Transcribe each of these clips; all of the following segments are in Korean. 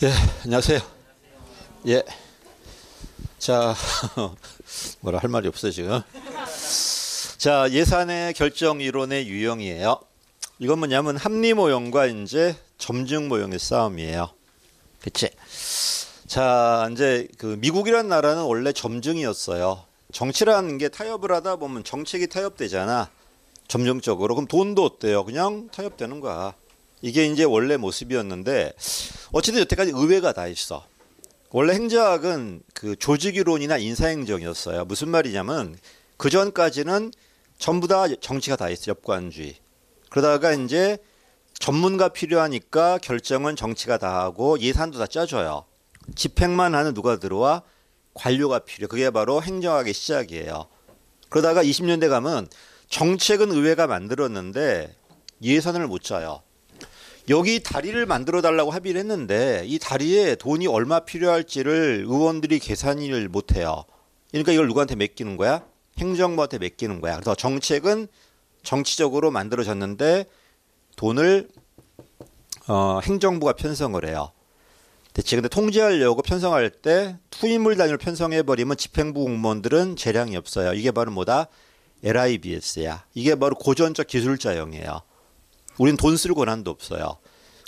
예, 안녕하세요. 예. 자, 뭐라 할 말이 없어요, 지금. 자, 예산의 결정 이론의 유형이에요. 이건 뭐냐면 합리 모형과 이제 점증 모형의 싸움이에요. 그치? 자, 이제 그 미국이란 나라는 원래 점증이었어요. 정치라는 게 타협을 하다 보면 정책이 타협되잖아. 점증적으로. 그럼 돈도 어때요? 그냥 타협되는 거야. 이게 이제 원래 모습이었는데 어쨌든 여태까지 의회가 다 있어. 원래 행정학은 그 조직이론이나 인사행정이었어요. 무슨 말이냐면 그 전까지는 전부 다 정치가 다 있어. 역관주의. 그러다가 이제 전문가 필요하니까 결정은 정치가 다 하고 예산도 다 짜줘요. 집행만 하는 누가 들어와? 관료가 필요. 그게 바로 행정학의 시작이에요. 그러다가 20년대 가면 정책은 의회가 만들었는데 예산을 못 짜요. 여기 다리를 만들어 달라고 합의를 했는데 이 다리에 돈이 얼마 필요할지를 의원들이 계산을 못 해요. 그러니까 이걸 누구한테 맡기는 거야? 행정부한테 맡기는 거야. 그래서 정책은 정치적으로 만들어졌는데 돈을 행정부가 편성을 해요. 대체 근데 통제하려고 편성할 때 투인물 단위로 편성해버리면 집행부 공무원들은 재량이 없어요. 이게 바로 뭐다? LIBS야. 이게 바로 고전적 기술자형이에요. 우린 돈 쓸 권한도 없어요.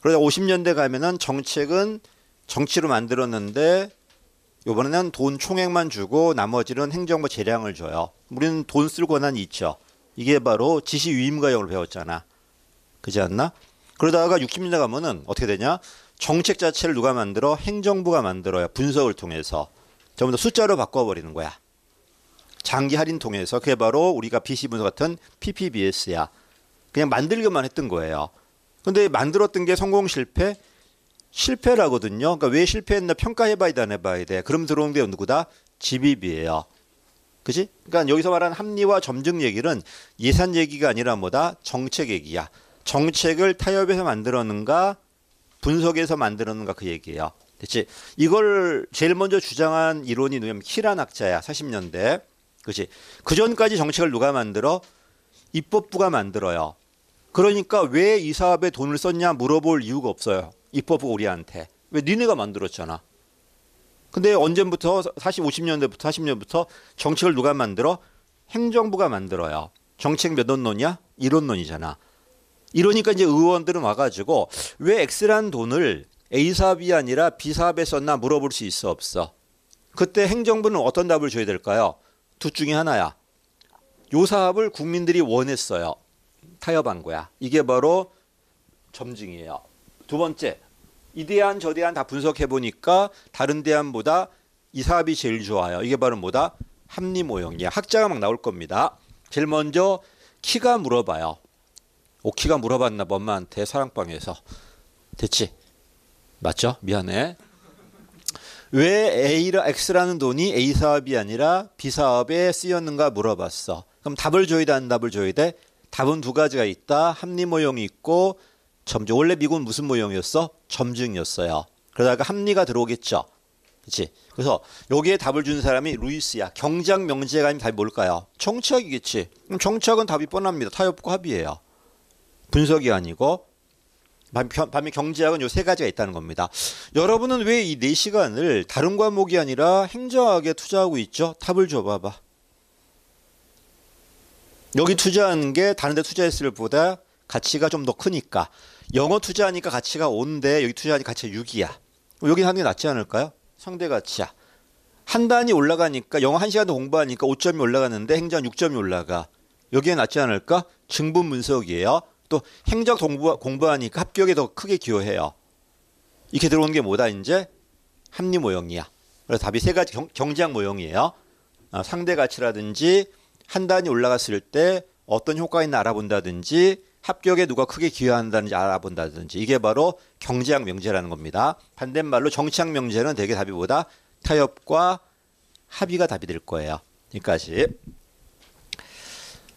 그러다 50년대 가면은 정책은 정치로 만들었는데 이번에는 돈 총액만 주고 나머지는 행정부 재량을 줘요. 우리는 돈 쓸 권한이 있죠. 이게 바로 지시위임가형을 배웠잖아. 그렇지 않나? 그러다가 60년대 가면은 어떻게 되냐? 정책 자체를 누가 만들어? 행정부가 만들어요. 분석을 통해서. 전부 다 숫자로 바꿔버리는 거야. 장기 할인 통해서. 그게 바로 우리가 BC 분석 같은 PPBS야. 그냥 만들기만 했던 거예요. 근데 만들었던 게 성공 실패? 실패라거든요. 그러니까 왜 실패했나 평가해봐야 돼, 안 해봐야 돼. 그럼 들어온 게 누구다? GBB예요. 그지? 그러니까 여기서 말하는 합리와 점증 얘기는 예산 얘기가 아니라 뭐다? 정책 얘기야. 정책을 타협해서 만들었는가? 분석해서 만들었는가 그 얘기예요. 됐지? 이걸 제일 먼저 주장한 이론이 누구냐면 키란 학자야. 40년대. 그지? 그 전까지 정책을 누가 만들어? 입법부가 만들어요. 그러니까 왜 이 사업에 돈을 썼냐 물어볼 이유가 없어요. 입법부가 우리한테. 왜 니네가 만들었잖아. 근데 언제부터 50년대부터 40년부터 정책을 누가 만들어? 행정부가 만들어요. 정책 몇 원론이야? 1원론이잖아. 이러니까 이제 의원들은 와가지고 왜 X라는 돈을 A 사업이 아니라 B 사업에 썼나 물어볼 수 있어 없어? 그때 행정부는 어떤 답을 줘야 될까요? 둘 중에 하나야. 요 사업을 국민들이 원했어요. 타협한 거야. 이게 바로 점증이에요. 두 번째, 이 대안 저 대안 다 분석해 보니까 다른 대안보다 이 사업이 제일 좋아요. 이게 바로 뭐다? 합리 모형이야. 학자가 막 나올 겁니다. 제일 먼저 키가 물어봐요. 키가 물어봤나 봐, 엄마한테 사랑방에서. 됐지? 맞죠? 미안해. 왜 X라는 돈이 A 사업이 아니라 B 사업에 쓰였는가 물어봤어. 그럼 답을 줘야 돼, 안 답을 줘야 돼? 답은 두 가지가 있다. 합리 모형이 있고 점증. 원래 미국은 무슨 모형이었어? 점증이었어요. 그러다가 합리가 들어오겠죠. 그렇지? 그래서 여기에 답을 준 사람이 루이스야. 경제학 명제가 아니면 답이 뭘까요? 정치학이겠지. 그럼 정치학은 답이 뻔합니다. 타협과 합의예요. 분석이 아니고. 반면 경제학은 요 세 가지가 있다는 겁니다. 여러분은 왜 이 4시간을 다른 과목이 아니라 행정학에 투자하고 있죠? 답을 줘봐봐. 여기 투자하는 게 다른 데 투자했을 보다 가치가 좀 더 크니까. 영어 투자하니까 가치가 5인데 여기 투자하니까 가치가 6이야. 여기 하는 게 낫지 않을까요? 상대 가치야. 한 단위 올라가니까 영어 1시간 더 공부하니까 5점이 올라가는데 행정 6점이 올라가. 여기에 낫지 않을까? 증분 분석이에요. 또 행정 공부하니까 합격에 더 크게 기여해요. 이렇게 들어오는 게 뭐다 이제? 합리 모형이야. 그래서 답이 세 가지 경제학 모형이에요. 상대 가치라든지 한 단위 올라갔을 때 어떤 효과가 있나 알아본다든지 합격에 누가 크게 기여한다는지 알아본다든지 이게 바로 경제학 명제라는 겁니다. 반대말로 정치학 명제는 대개 답이 뭐다? 타협과 합의가 답이 될 거예요. 여기까지.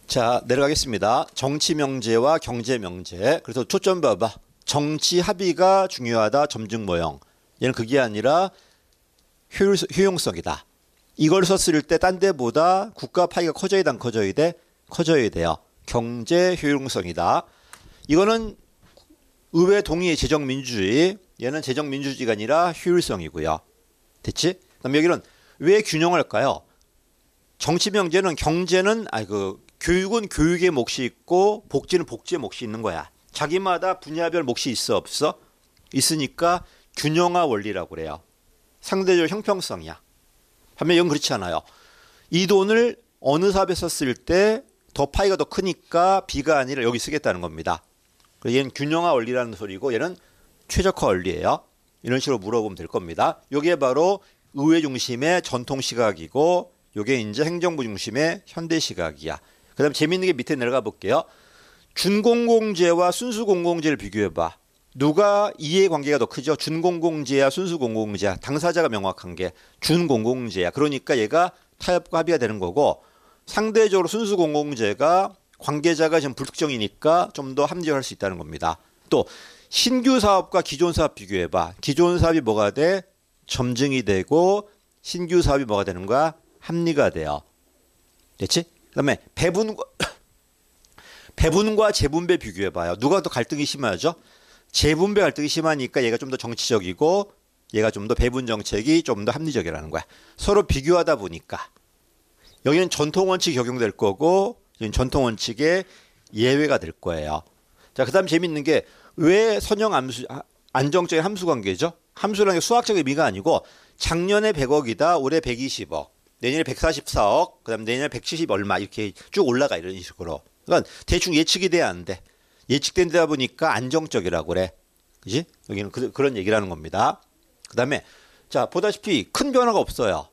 자, 내려가겠습니다. 정치 명제와 경제 명제. 그래서 초점 봐봐. 정치 합의가 중요하다. 점증 모형. 얘는 그게 아니라 효용성이다. 이걸 썼을 때 딴 데보다 국가 파이가 커져야 돼, 안 커져야 돼? 커져야 돼요. 경제 효용성이다. 이거는 의회 동의의 재정민주주의. 얘는 재정민주주의가 아니라 효율성이고요. 됐지? 그다음 여기는 왜 균형을 할까요? 정치명제는 경제는 교육은 교육의 몫이 있고 복지는 복지의 몫이 있는 거야. 자기마다 분야별 몫이 있어 없어? 있으니까 균형화 원리라고 그래요. 상대적 형평성이야. 반면 이건 그렇지 않아요. 이 돈을 어느 사업에 썼을 때 더 파이가 더 크니까 B가 아니라 여기 쓰겠다는 겁니다. 얘는 균형화 원리라는 소리고 얘는 최적화 원리예요. 이런 식으로 물어보면 될 겁니다. 이게 바로 의회 중심의 전통 시각이고 이게 이제 행정부 중심의 현대 시각이야. 그다음 재밌는 게 밑에 내려가 볼게요. 준공공재와 순수공공재를 비교해봐. 누가 이해관계가 더 크죠? 준공공재야 순수공공재야. 당사자가 명확한 게 준공공재야. 그러니까 얘가 타협과 합의가 되는 거고 상대적으로 순수공공재가 관계자가 지금 불특정이니까 좀 더 합리화할 수 있다는 겁니다. 또 신규 사업과 기존 사업 비교해봐. 기존 사업이 뭐가 돼? 점증이 되고 신규 사업이 뭐가 되는 거야? 합리가 돼요. 됐지? 그다음에 배분과 재분배 비교해봐요. 누가 더 갈등이 심하죠? 재분배 갈등이 심하니까 얘가 좀 더 정치적이고 얘가 좀 더 배분 정책이 좀 더 합리적이라는 거야. 서로 비교하다 보니까 여기는 전통 원칙이 적용될 거고 여기는 전통 원칙의 예외가 될 거예요. 자, 그다음 재밌는 게 왜 선형 함수 안정적인 함수 관계죠? 함수라는 게 수학적 의미가 아니고 작년에 100억이다. 올해 120억. 내년에 144억. 그다음 내년에 170 얼마 이렇게 쭉 올라가 이런 식으로. 그러니까 대충 예측이 돼야 안 돼. 예측된다 보니까 안정적이라고 그래. 그지? 여기는 그런 얘기를 하는 겁니다. 그다음에 자, 보다시피 큰 변화가 없어요.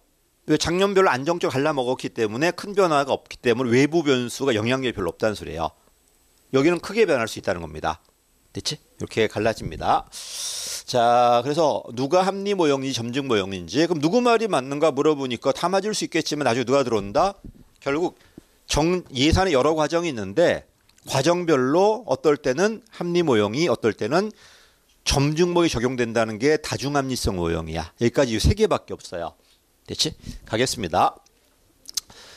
왜 작년별로 안정적으로 갈라먹었기 때문에 큰 변화가 없기 때문에 외부 변수가 영향력이 별로 없다는 소리예요. 여기는 크게 변할 수 있다는 겁니다. 됐지? 이렇게 갈라집니다. 자, 그래서 누가 합리 모형인지 점증 모형인지 그럼 누구 말이 맞는가 물어보니까 다 맞을 수 있겠지만 나중에 누가 들어온다? 결국 예산에 여러 과정이 있는데 과정별로 어떨 때는 합리 모형이 어떨 때는 점증 모형이 적용된다는 게 다중합리성 모형이야. 여기까지 이 세 개밖에 없어요. 됐지? 가겠습니다.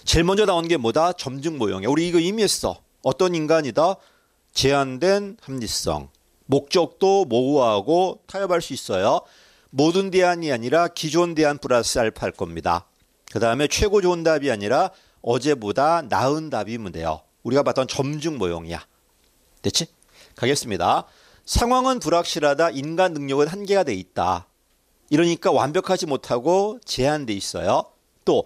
제일 먼저 나온 게 뭐다? 점증 모형이야. 우리 이거 이미 했어. 어떤 인간이다? 제한된 합리성. 목적도 모호하고 타협할 수 있어요. 모든 대안이 아니라 기존 대안 플러스 알파 할 겁니다. 그 다음에 최고 좋은 답이 아니라 어제보다 나은 답이면 돼요. 우리가 봤던 점증 모형이야. 됐지? 가겠습니다. 상황은 불확실하다. 인간 능력은 한계가 돼 있다. 이러니까 완벽하지 못하고 제한돼 있어요. 또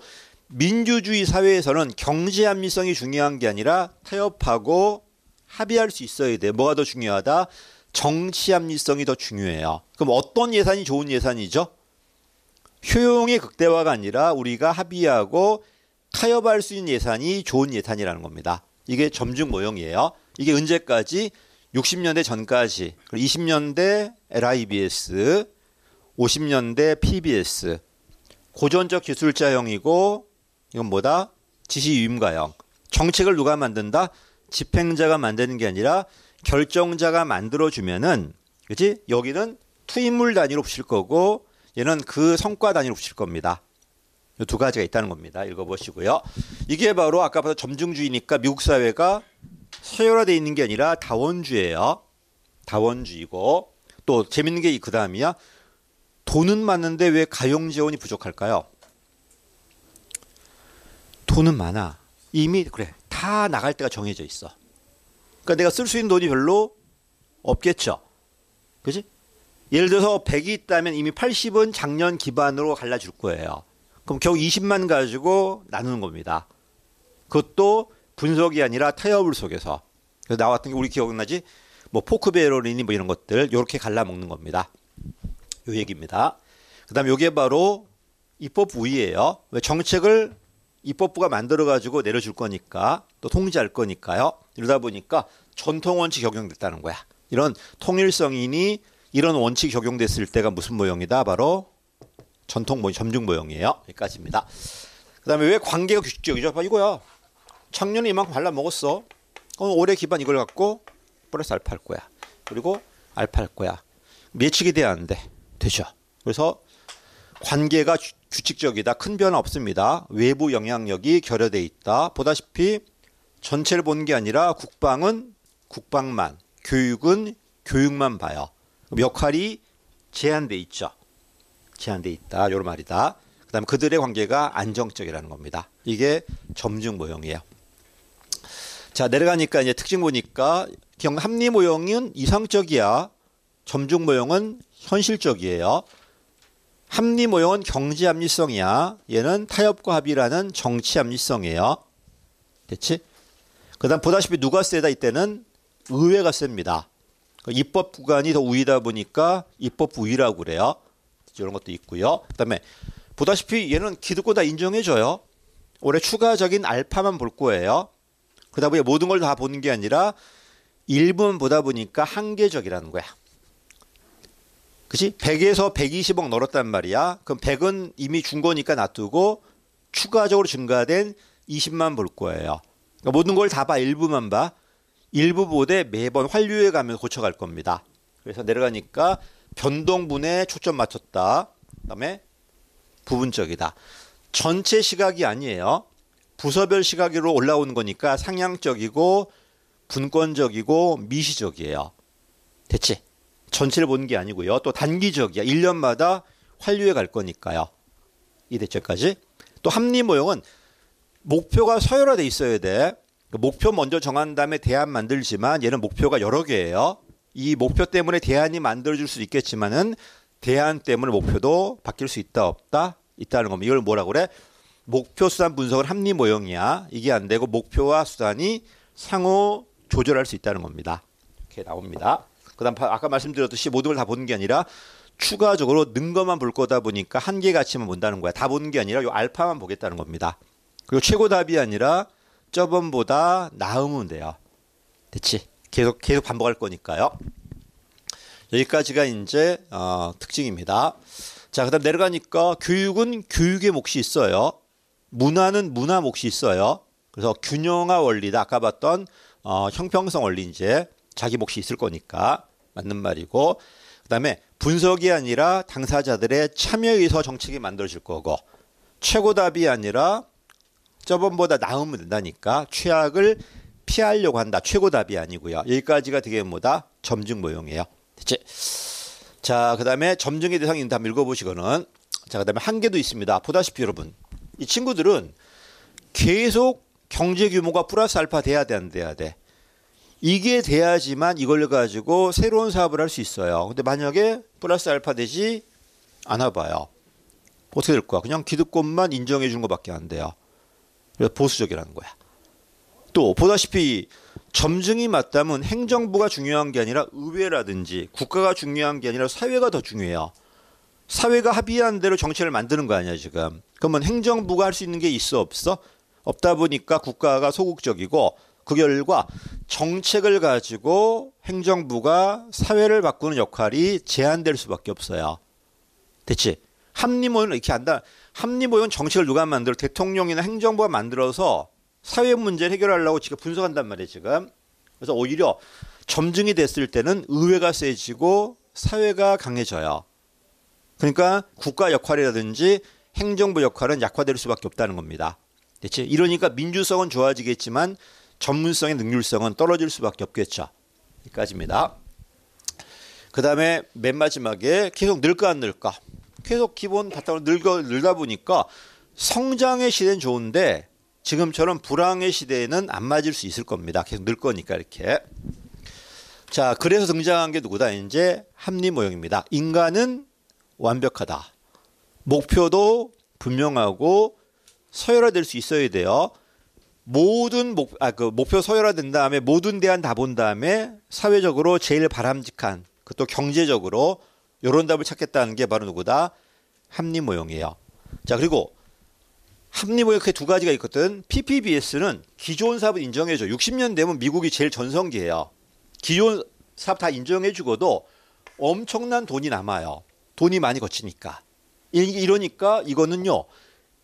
민주주의 사회에서는 경제 합리성이 중요한 게 아니라 타협하고 합의할 수 있어야 돼. 뭐가 더 중요하다? 정치 합리성이 더 중요해요. 그럼 어떤 예산이 좋은 예산이죠? 효용의 극대화가 아니라 우리가 합의하고 타협할 수 있는 예산이 좋은 예산이라는 겁니다. 이게 점증 모형이에요. 이게 언제까지? 60년대 전까지. 20년대 LIBS, 50년대 PBS. 고전적 기술자형이고 이건 뭐다? 지시유임가형. 정책을 누가 만든다? 집행자가 만드는 게 아니라 결정자가 만들어주면은, 그치? 여기는 투입물 단위로 붙일 거고 얘는 그 성과 단위로 붙일 겁니다. 이 두 가지가 있다는 겁니다. 읽어보시고요. 이게 바로 아까 봐서 점증주의니까 미국 사회가 서열화되어 있는 게 아니라 다원주의예요. 다원주의고 또 재밌는 게 그 다음이야. 돈은 많은데 왜 가용 재원이 부족할까요? 돈은 많아. 이미 그래 다 나갈 때가 정해져 있어. 그러니까 내가 쓸 수 있는 돈이 별로 없겠죠. 그지? 예를 들어서 100이 있다면 이미 80은 작년 기반으로 갈라줄 거예요. 그럼 겨우 20만 가지고 나누는 겁니다. 그것도 분석이 아니라 타협을 속에서. 그래서 나왔던 게 우리 기억나지? 뭐 포크베럴이니 뭐 이런 것들 이렇게 갈라먹는 겁니다. 요 얘기입니다. 그 다음에 이게 바로 입법부의예요. 왜 정책을 입법부가 만들어가지고 내려줄 거니까 또 통제할 거니까요. 이러다 보니까 전통 원칙 적용됐다는 거야. 이런 통일성이니 이런 원칙이 적용됐을 때가 무슨 모형이다? 바로 전통 모형, 점증 모형이에요. 여기까지입니다. 그 다음에 왜 관계가 규칙적이죠? 봐 이거야. 작년에 이만큼 발라먹었어. 그럼 올해 기반 이걸 갖고 플러스 알파 할 거야. 그리고 알파 할 거야. 예측이 돼야 안 돼. 되죠. 그래서 관계가 규칙적이다. 큰 변화 없습니다. 외부 영향력이 결여돼 있다. 보다시피 전체를 보는 게 아니라 국방은 국방만, 교육은 교육만 봐요. 역할이 제한돼 있죠. 제한돼 있다. 요런 말이다. 그다음에 그들의 관계가 안정적이라는 겁니다. 이게 점증 모형이에요. 자, 내려가니까 이제 특징 보니까 합리 모형은 이상적이야. 점증 모형은 현실적이에요. 합리 모형은 경제 합리성이야. 얘는 타협과 합의라는 정치 합리성이에요. 됐지? 그다음 보다시피 누가 세다 이때는 의회가 셉니다. 입법 구간이 더 우위다 보니까 입법 우위라고 그래요. 이런 것도 있고요. 그다음에 보다시피 얘는 기득권 다 인정해줘요. 올해 추가적인 알파만 볼 거예요. 그러다 보니 모든 걸 다 보는 게 아니라 일부만 보다 보니까 한계적이라는 거야. 그치? 100에서 120억 넣었단 말이야. 그럼 100은 이미 준 거니까 놔두고 추가적으로 증가된 20만 볼 거예요. 그러니까 모든 걸 다 봐. 일부만 봐. 일부 보되 매번 환류해 가면서 고쳐갈 겁니다. 그래서 내려가니까 변동분에 초점 맞췄다. 그다음에 부분적이다. 전체 시각이 아니에요. 부서별 시각으로 올라오는 거니까 상향적이고 분권적이고 미시적이에요. 됐지? 전체를 보는 게 아니고요. 또 단기적이야. 1년마다 환류해 갈 거니까요. 이 대체까지. 또 합리 모형은 목표가 서열화돼 있어야 돼. 목표 먼저 정한 다음에 대안 만들지만 얘는 목표가 여러 개예요. 이 목표 때문에 대안이 만들어질 수 있겠지만은 대안 때문에 목표도 바뀔 수 있다 없다 있다는 겁니다. 이걸 뭐라고 그래? 목표 수단 분석은 합리 모형이야. 이게 안 되고 목표와 수단이 상호 조절할 수 있다는 겁니다. 이렇게 나옵니다. 그다음 아까 말씀드렸듯이 모든 걸 다 보는 게 아니라 추가적으로 는 것만 볼 거다 보니까 한계 가치만 본다는 거야. 다 보는 게 아니라 요 알파만 보겠다는 겁니다. 그리고 최고 답이 아니라 저번보다 나으면 돼요. 됐지? 계속 반복할 거니까요. 여기까지가 이제 특징입니다. 자, 그다음 내려가니까 교육은 교육의 몫이 있어요. 문화는 문화 몫이 있어요. 그래서 균형화 원리다. 아까 봤던 형평성 원리 이제 자기 몫이 있을 거니까 맞는 말이고, 그다음에 분석이 아니라 당사자들의 참여에 의해서 정책이 만들어질 거고, 최고 답이 아니라 저번보다 나으면 된다니까 최악을 피하려고 한다. 최고 답이 아니고요. 여기까지가 되게 뭐다? 점증 모형이에요. 됐지? 자, 그다음에 점증의 대상이 있는데 한번 읽어보시고는, 자, 그다음에 한계도 있습니다. 보다시피 여러분, 이 친구들은 계속 경제 규모가 플러스 알파 돼야 돼, 안 돼야 돼. 이게 돼야지만 이걸 가지고 새로운 사업을 할 수 있어요. 근데 만약에 플러스 알파 되지 않아 봐요. 어떻게 될 거야? 그냥 기득권만 인정해 주는 것밖에 안 돼요. 그래서 보수적이라는 거야. 또 보다시피 점증이 맞다면 행정부가 중요한 게 아니라 의회라든지 국가가 중요한 게 아니라 사회가 더 중요해요. 사회가 합의한 대로 정책을 만드는 거 아니야 지금. 그러면 행정부가 할 수 있는 게 있어 없어? 없다 보니까 국가가 소극적이고, 그 결과 정책을 가지고 행정부가 사회를 바꾸는 역할이 제한될 수밖에 없어요. 됐지? 합리모형은 이렇게 한다. 합리모형 정책을 누가 만들어? 대통령이나 행정부가 만들어서 사회 문제를 해결하려고 지금 분석한단 말이에요 지금. 그래서 오히려 점증이 됐을 때는 의회가 세지고 사회가 강해져요. 그러니까 국가 역할이라든지 행정부 역할은 약화될 수밖에 없다는 겁니다. 됐지? 이러니까 민주성은 좋아지겠지만 전문성의 능률성은 떨어질 수밖에 없겠죠. 여기까지입니다. 그 다음에 맨 마지막에 계속 늘까 안 늘까? 계속 기본 바탕으로 늘다 보니까 성장의 시대는 좋은데 지금처럼 불황의 시대에는 안 맞을 수 있을 겁니다. 계속 늘 거니까 이렇게. 자, 그래서 등장한 게 누구다? 이제 합리 모형입니다. 인간은 완벽하다. 목표도 분명하고 서열화될 수 있어야 돼요. 모든 목표 서열화된 다음에 모든 대안 다 본 다음에 사회적으로 제일 바람직한, 또 경제적으로 이런 답을 찾겠다는 게 바로 누구다? 합리 모형이에요. 자, 그리고 합리 모형 그 두 가지가 있거든. PPBS는 기존 사업을 인정해줘. 60년 되면 미국이 제일 전성기예요. 기존 사업 다 인정해주고도 엄청난 돈이 남아요. 돈이 많이 거치니까. 이러니까 이거는요,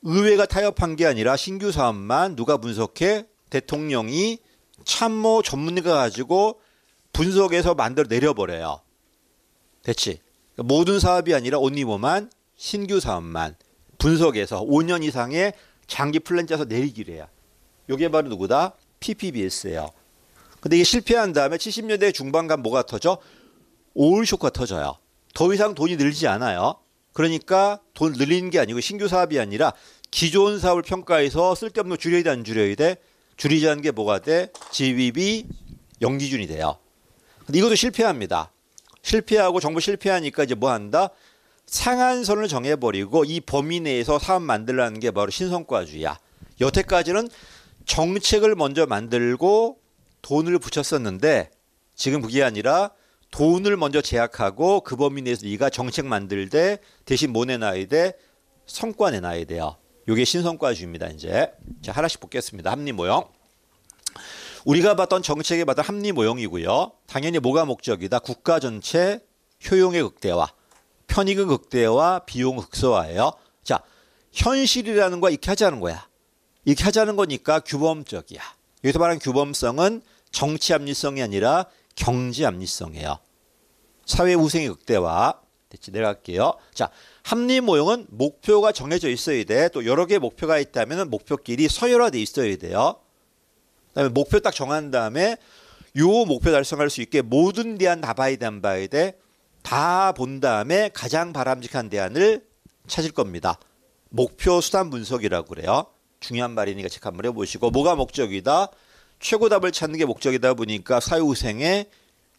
의회가 타협한 게 아니라 신규 사업만 누가 분석해? 대통령이 참모 전문가 가지고 분석해서 만들어 내려버려요. 됐지? 모든 사업이 아니라 온리버만 신규 사업만 분석해서 5년 이상의 장기 플랜 짜서 내리기로 해요. 이게 바로 누구다? PPBS예요. 근데 이게 실패한 다음에 70년대 중반 가면 뭐가 터져? 오일 쇼크가 터져요. 더 이상 돈이 늘지 않아요. 그러니까 돈 늘리는 게 아니고 신규 사업이 아니라 기존 사업을 평가해서 쓸데없는 거 줄여야 돼, 안 줄여야 돼? 줄이자는 게 뭐가 돼? GBB 연기준이 돼요. 근데 이것도 실패합니다. 실패하고 정부 실패하니까 이제 뭐 한다? 상한선을 정해버리고 이 범위 내에서 사업 만들라는 게 바로 신성과주의야. 여태까지는 정책을 먼저 만들고 돈을 붙였었는데 지금 그게 아니라 돈을 먼저 제약하고 그 범위 내에서 네가 정책 만들 때 대신 뭐 내놔야 돼? 성과 내놔야 돼요. 이게 신성과주의입니다. 이제 자, 하나씩 보겠습니다. 합리모형. 우리가 봤던 정책에 봤던 합리모형이고요. 당연히 뭐가 목적이다? 국가 전체 효용의 극대화, 편익의 극대화, 비용 극소화예요. 자, 현실이라는 거 이렇게 하자는 거야. 이렇게 하자는 거니까 규범적이야. 여기서 말하는 규범성은 정치 합리성이 아니라 경제 합리성이에요. 사회 우생의 극대화. 됐지? 내려갈게요. 자, 합리모형은 목표가 정해져 있어야 돼. 또 여러 개의 목표가 있다면 목표끼리 서열화돼 있어야 돼요. 그다음에 목표 딱 정한 다음에 요 목표 달성할 수 있게 모든 대안 다 봐야 돼, 안 봐야 돼? 다 본 다음에 가장 바람직한 대안을 찾을 겁니다. 목표 수단 분석이라고 그래요. 중요한 말이니까 체크 한번 해보시고 뭐가 목적이다? 최고 답을 찾는 게 목적이다 보니까 사회우생의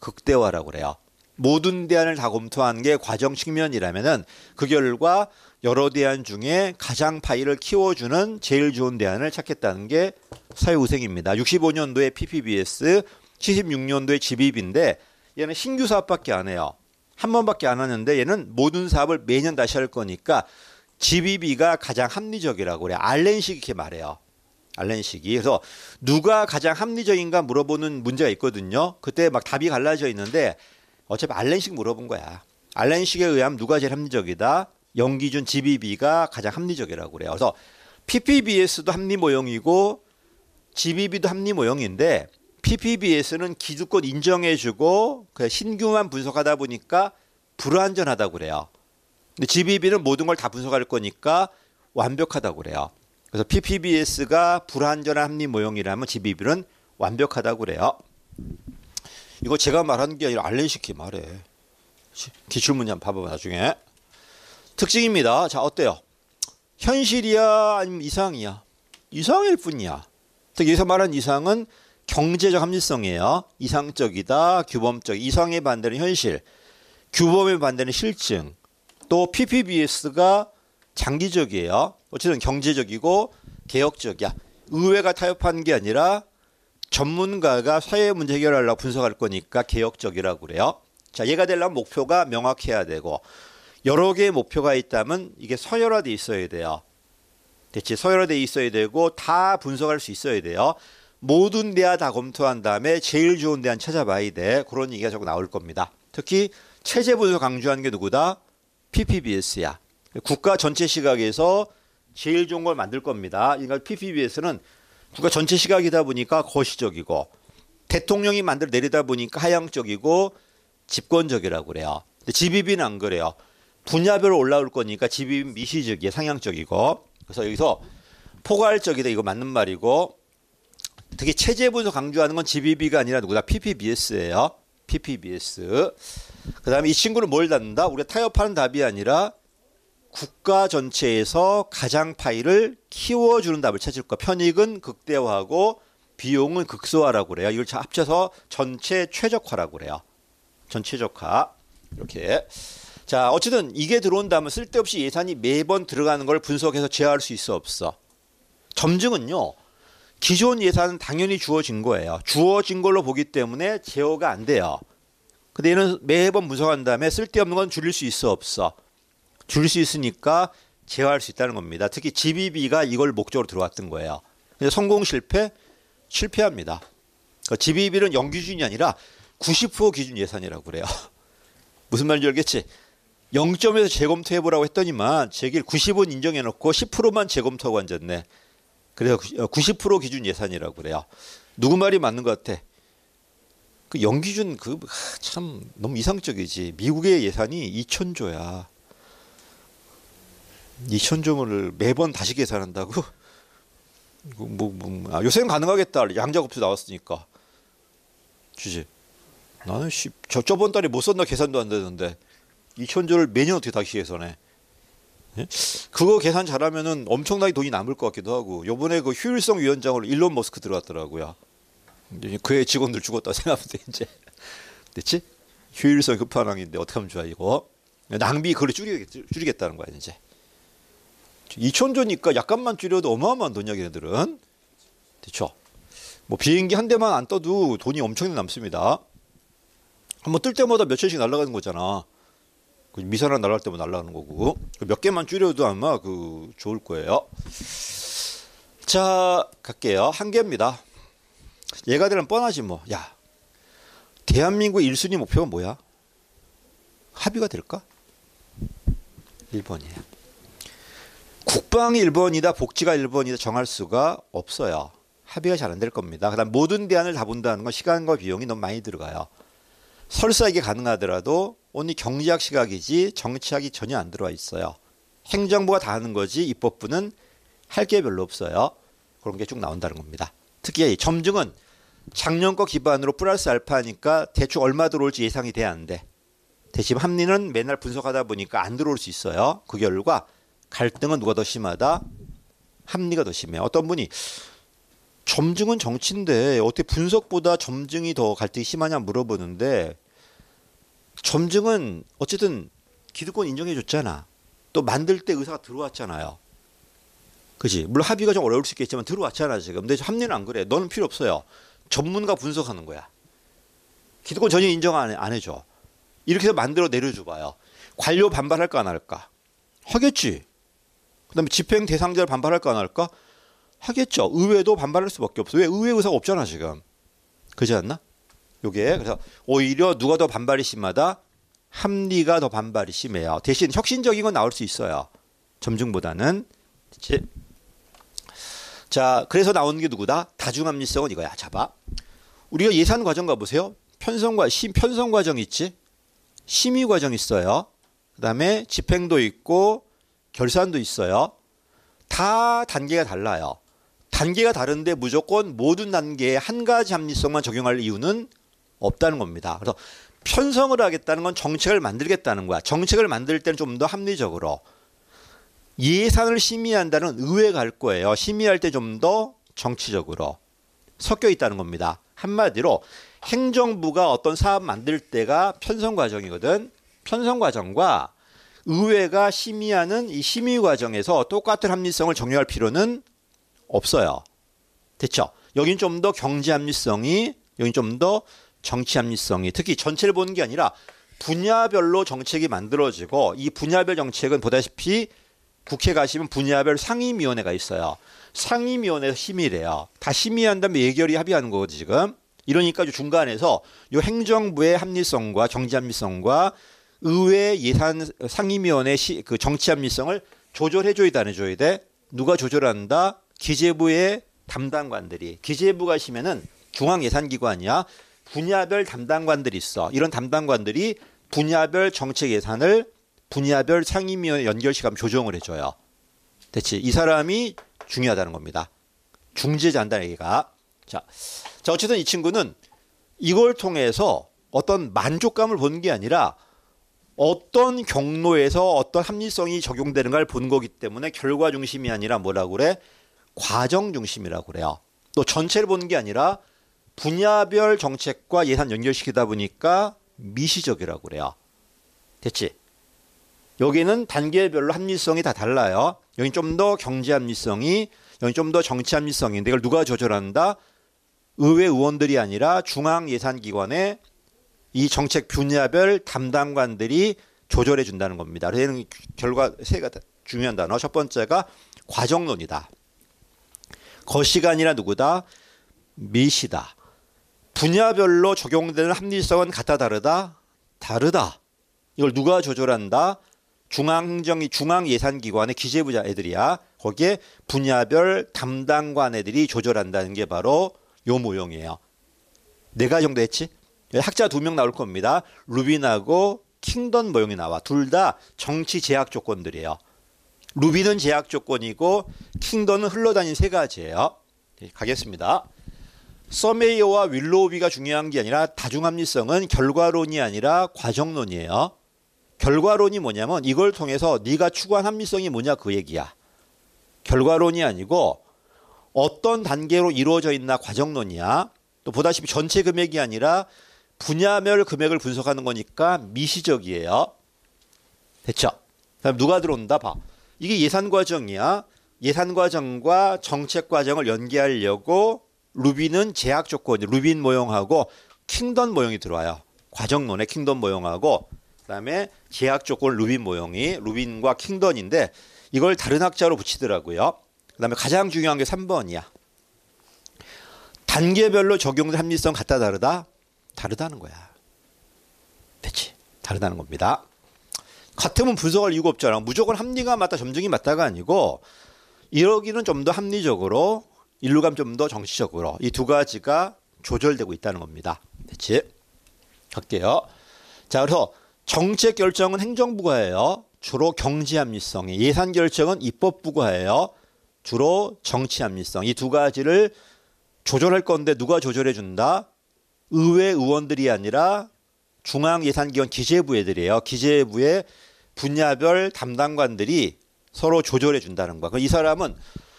극대화라고 그래요. 모든 대안을 다 검토한 게 과정 측면이라면은 그 결과 여러 대안 중에 가장 파이를 키워주는 제일 좋은 대안을 찾겠다는 게 사회우생입니다. 65년도에 PPBS, 76년도에 GBB인데 얘는 신규 사업밖에 안 해요. 한 번밖에 안 하는데 얘는 모든 사업을 매년 다시 할 거니까 GBB가 가장 합리적이라고 그래요. 알렌식이 이렇게 말해요. 알렌식이. 그래서 누가 가장 합리적인가 물어보는 문제가 있거든요. 그때 막 답이 갈라져 있는데 어차피 알렌식 물어본 거야. 알렌식에 의하면 누가 제일 합리적이다? 연기준 GBB가 가장 합리적이라고 그래요. 그래서 PPBS도 합리모형이고 GBB도 합리모형인데 PPBS는 기득권 인정해주고 신규만 분석하다 보니까 불완전하다고 그래요. 근데 GBB는 모든 걸 다 분석할 거니까 완벽하다고 그래요. 그래서 PPBS가 불완전한 합리모형이라면 GBB는 완벽하다고 그래요. 이거 제가 말하는 게 아니라 알렌식이 말해. 기출문제 한번 봐봐 나중에. 특징입니다. 자, 어때요? 현실이야 아니면 이상이야? 이상일 뿐이야. 특히 여기서 말하는 이상은 경제적 합리성이에요. 이상적이다, 규범적. 이상의 반대는 현실, 규범의 반대는 실증. 또 PPBS가 장기적이에요. 어쨌든 경제적이고 개혁적이야. 의회가 타협한 게 아니라 전문가가 사회 문제 해결하려고 분석할 거니까 개혁적이라고 그래요. 자, 얘가 되려면 목표가 명확해야 되고 여러 개의 목표가 있다면 이게 서열화돼 있어야 돼요. 됐지? 서열화돼 있어야 되고 다 분석할 수 있어야 돼요. 모든 대안 다 검토한 다음에 제일 좋은 대안 찾아봐야 돼. 그런 얘기가 자꾸 나올 겁니다. 특히 체제 분석 강조하는 게 누구다? PPBS야. 국가 전체 시각에서 제일 좋은 걸 만들 겁니다. 그러니까 PPBS는 국가 전체 시각이다 보니까 거시적이고 대통령이 만들어 내리다 보니까 하향적이고 집권적이라고 그래요. 근데 GBB는 안 그래요. 분야별로 올라올 거니까 GBB는 미시적이에요. 상향적이고. 그래서 여기서 포괄적이다 이거 맞는 말이고 특히 체제 분석 강조하는 건 GBB가 아니라 누구다? PPBS예요. PPBS. 그 다음에 이 친구는 뭘 닫는다? 우리가 타협하는 답이 아니라 국가 전체에서 가장 파이를 키워주는 답을 찾을 거야. 편익은 극대화하고 비용은 극소화라고 그래요. 이걸 합쳐서 전체 최적화라고 그래요. 전체적화. 이렇게. 자, 어쨌든 이게 들어온다면 쓸데없이 예산이 매번 들어가는 걸 분석해서 제어할 수 있어 없어? 점증은요. 기존 예산은 당연히 주어진 거예요. 주어진 걸로 보기 때문에 제어가 안 돼요. 근데 얘는 매번 분석한 다음에 쓸데없는 건 줄일 수 있어 없어? 줄일 수 있으니까 제어할 수 있다는 겁니다. 특히 GBB가 이걸 목적으로 들어왔던 거예요. 근데 성공 실패? 실패합니다. 그러니까 GBB는 영기준이 아니라 90% 기준 예산이라고 그래요. 무슨 말인지 알겠지? 0점에서 재검토해보라고 했더니만 제길 90은 인정해놓고 10%만 재검토하고 앉았네. 그래서 90% 기준 예산이라고 그래요. 누구 말이 맞는 것 같아? 그 영기준 참 너무 이상적이지. 미국의 예산이 2,000조야. 2,000조를 매번 다시 계산한다고? 요새는 가능하겠다. 양자급수 나왔으니까. 주지. 나는 저번 달에 못 썼나 계산도 안 되는데 2,000조를 매년 어떻게 다시 계산해? 예? 그거 계산 잘하면은 엄청나게 돈이 남을 것 같기도 하고. 요번에 그 효율성 위원장으로 일론 머스크 들어갔더라고요. 그의 직원들 죽었다 생각하면 돼 이제. 됐지? 효율성 끝판왕인데 어떻게 하면 좋아 이거? 낭비 그걸 줄이겠다는 거야 이제. 2,000조니까 약간만 줄여도 어마어마한 돈이야 걔네들은. 됐죠? 뭐 비행기 한 대만 안 떠도 돈이 엄청나게 남습니다. 한번 뜰 때마다 몇 천씩 날아가는 거잖아. 미사일 하나 날아갈 때만 날아가는 거고. 몇 개만 줄여도 아마 좋을 거예요. 자, 갈게요. 한 개입니다. 얘가 되면 뻔하지 뭐. 야, 대한민국 1순위 목표가 뭐야? 합의가 될까? 1번이에요. 국방이 1번이다, 복지가 1번이다 정할 수가 없어요. 합의가 잘 안 될 겁니다. 그다음 모든 대안을 다 본다는 건 시간과 비용이 너무 많이 들어가요. 설사 이게 가능하더라도 오늘 경제학 시각이지 정치학이 전혀 안 들어와 있어요. 행정부가 다 하는 거지 입법부는 할 게 별로 없어요. 그런 게 쭉 나온다는 겁니다. 특히 이 점증은 작년 거 기반으로 플러스 알파니까 대충 얼마 들어올지 예상이 돼야 안 돼. 대신 합리는 맨날 분석하다 보니까 안 들어올 수 있어요. 그 결과 갈등은 누가 더 심하다? 합리가 더 심해요. 어떤 분이 점증은 정치인데 어떻게 분석보다 점증이 더 갈등이 심하냐 물어보는데 점증은 어쨌든 기득권 인정해 줬잖아. 또 만들 때 의사가 들어왔잖아요. 그지? 물론 합의가 좀 어려울 수 있겠지만 들어왔잖아 지금. 근데 합리는 안 그래. 너는 필요 없어요. 전문가 분석하는 거야. 기득권 전혀 인정 안 해줘. 이렇게 해서 만들어 내려줘 봐요. 관료 반발할까 안 할까? 하겠지. 그다음에 집행 대상자를 반발할까 안 할까? 하겠죠. 의회도 반발할 수밖에 없어. 왜? 의회 의사가 없잖아 지금. 그렇지 않나? 요게 그래서 오히려 누가 더 반발이 심하다? 합리가 더 반발이 심해요. 대신 혁신적인 건 나올 수 있어요. 점증보다는. 그치? 자, 그래서 나오는 게 누구다? 다중합리성은 이거야. 잡아. 우리가 예산 과정 가보세요. 편성 과정 있지? 심의 과정 있어요. 그다음에 집행도 있고 결산도 있어요. 다 단계가 달라요. 단계가 다른데 무조건 모든 단계에 한 가지 합리성만 적용할 이유는 없다는 겁니다. 그래서 편성을 하겠다는 건 정책을 만들겠다는 거야. 정책을 만들 때는 좀 더 합리적으로. 예산을 심의한다는 의회가 할 거예요. 심의할 때 좀 더 정치적으로 섞여 있다는 겁니다. 한마디로 행정부가 어떤 사업 만들 때가 편성 과정이거든. 편성 과정과 의회가 심의하는 이 심의 과정에서 똑같은 합리성을 적용할 필요는 없어요. 됐죠? 여긴 좀 더 경제 합리성이, 여긴 좀 더 정치 합리성이, 특히 전체를 보는 게 아니라 분야별로 정책이 만들어지고 이 분야별 정책은 보다시피 국회 가시면 분야별 상임위원회가 있어요. 상임위원회에서 심의를 해요. 다 심의한 다음에 예결위 합의하는 거거든 지금. 이러니까 중간에서 이 행정부의 합리성과 경제 합리성과 의회 예산 상임위원회 그 정치 합리성을 조절해줘야 돼, 안 해줘야 돼? 누가 조절한다? 기재부의 담당관들이. 기재부가 시면은 중앙예산기관이야. 분야별 담당관들이 있어. 이런 담당관들이 분야별 정책 예산을 분야별 상임위원회 연결시키면 조정을 해줘요. 됐지? 이 사람이 중요하다는 겁니다. 중재자 한다는 얘기가. 자, 어쨌든 이 친구는 이걸 통해서 어떤 만족감을 보는 게 아니라 어떤 경로에서 어떤 합리성이 적용되는가를 보는 거기 때문에 결과 중심이 아니라 뭐라고 그래? 과정 중심이라고 그래요. 또 전체를 보는 게 아니라 분야별 정책과 예산 연결시키다 보니까 미시적이라고 그래요. 됐지? 여기는 단계별로 합리성이 다 달라요. 여기 좀 더 경제 합리성이, 여기 좀 더 정치 합리성인데 이걸 누가 조절한다? 의회 의원들이 아니라 중앙예산기관의 이 정책 분야별 담당관들이 조절해 준다는 겁니다. 그래서 결과 세 가지 중요한 단어. 첫 번째가 과정론이다. 것이가 아니라 누구다? 미시다. 분야별로 적용되는 합리성은 같다 다르다? 다르다. 이걸 누가 조절한다? 중앙예산기관의 기재부자 애들이야. 거기에 분야별 담당관 애들이 조절한다는 게 바로 요 모형이에요. 네 가지 정도 했지? 학자 2명 나올 겁니다. 루빈하고 킹던 모형이 나와. 둘 다 정치 제약 조건들이에요. 루빈은 제약 조건이고 킹던은 흘러다니는 세 가지예요. 가겠습니다. 서메이어와 윌로우비가 중요한 게 아니라 다중합리성은 결과론이 아니라 과정론이에요. 결과론이 뭐냐면 이걸 통해서 네가 추구한 합리성이 뭐냐 그 얘기야. 결과론이 아니고 어떤 단계로 이루어져 있나 과정론이야. 또 보다시피 전체 금액이 아니라 분야별 금액을 분석하는 거니까 미시적이에요. 됐죠? 그다음 누가 들어온다 봐. 이게 예산 과정이야. 예산 과정과 정책 과정을 연계하려고 루빈은 제약 조건, 루빈 모형하고 킹던 모형이 들어와요. 과정론의 킹던 모형하고 그다음에 제약 조건 루빈 모형이 루빈과 킹던인데 이걸 다른 학자로 붙이더라고요. 그다음에 가장 중요한 게 3번이야. 단계별로 적용된 합리성 같다 다르다? 다르다는 거야. 됐지? 다르다는 겁니다. 같으면 분석할 이유가 없잖아. 무조건 합리가 맞다, 점증이 맞다가 아니고 이러기는 좀 더 합리적으로, 일루감 좀 더 정치적으로 이 두 가지가 조절되고 있다는 겁니다. 됐지? 갈게요. 자, 그래서 정책 결정은 행정부가 해요. 주로 경제 합리성이. 예산 결정은 입법부가 해요. 주로 정치 합리성. 이 두 가지를 조절할 건데 누가 조절해 준다? 의회 의원들이 아니라 중앙예산기관 기재부 애들이에요. 기재부의 분야별 담당관들이 서로 조절해 준다는 거야. 이 사람은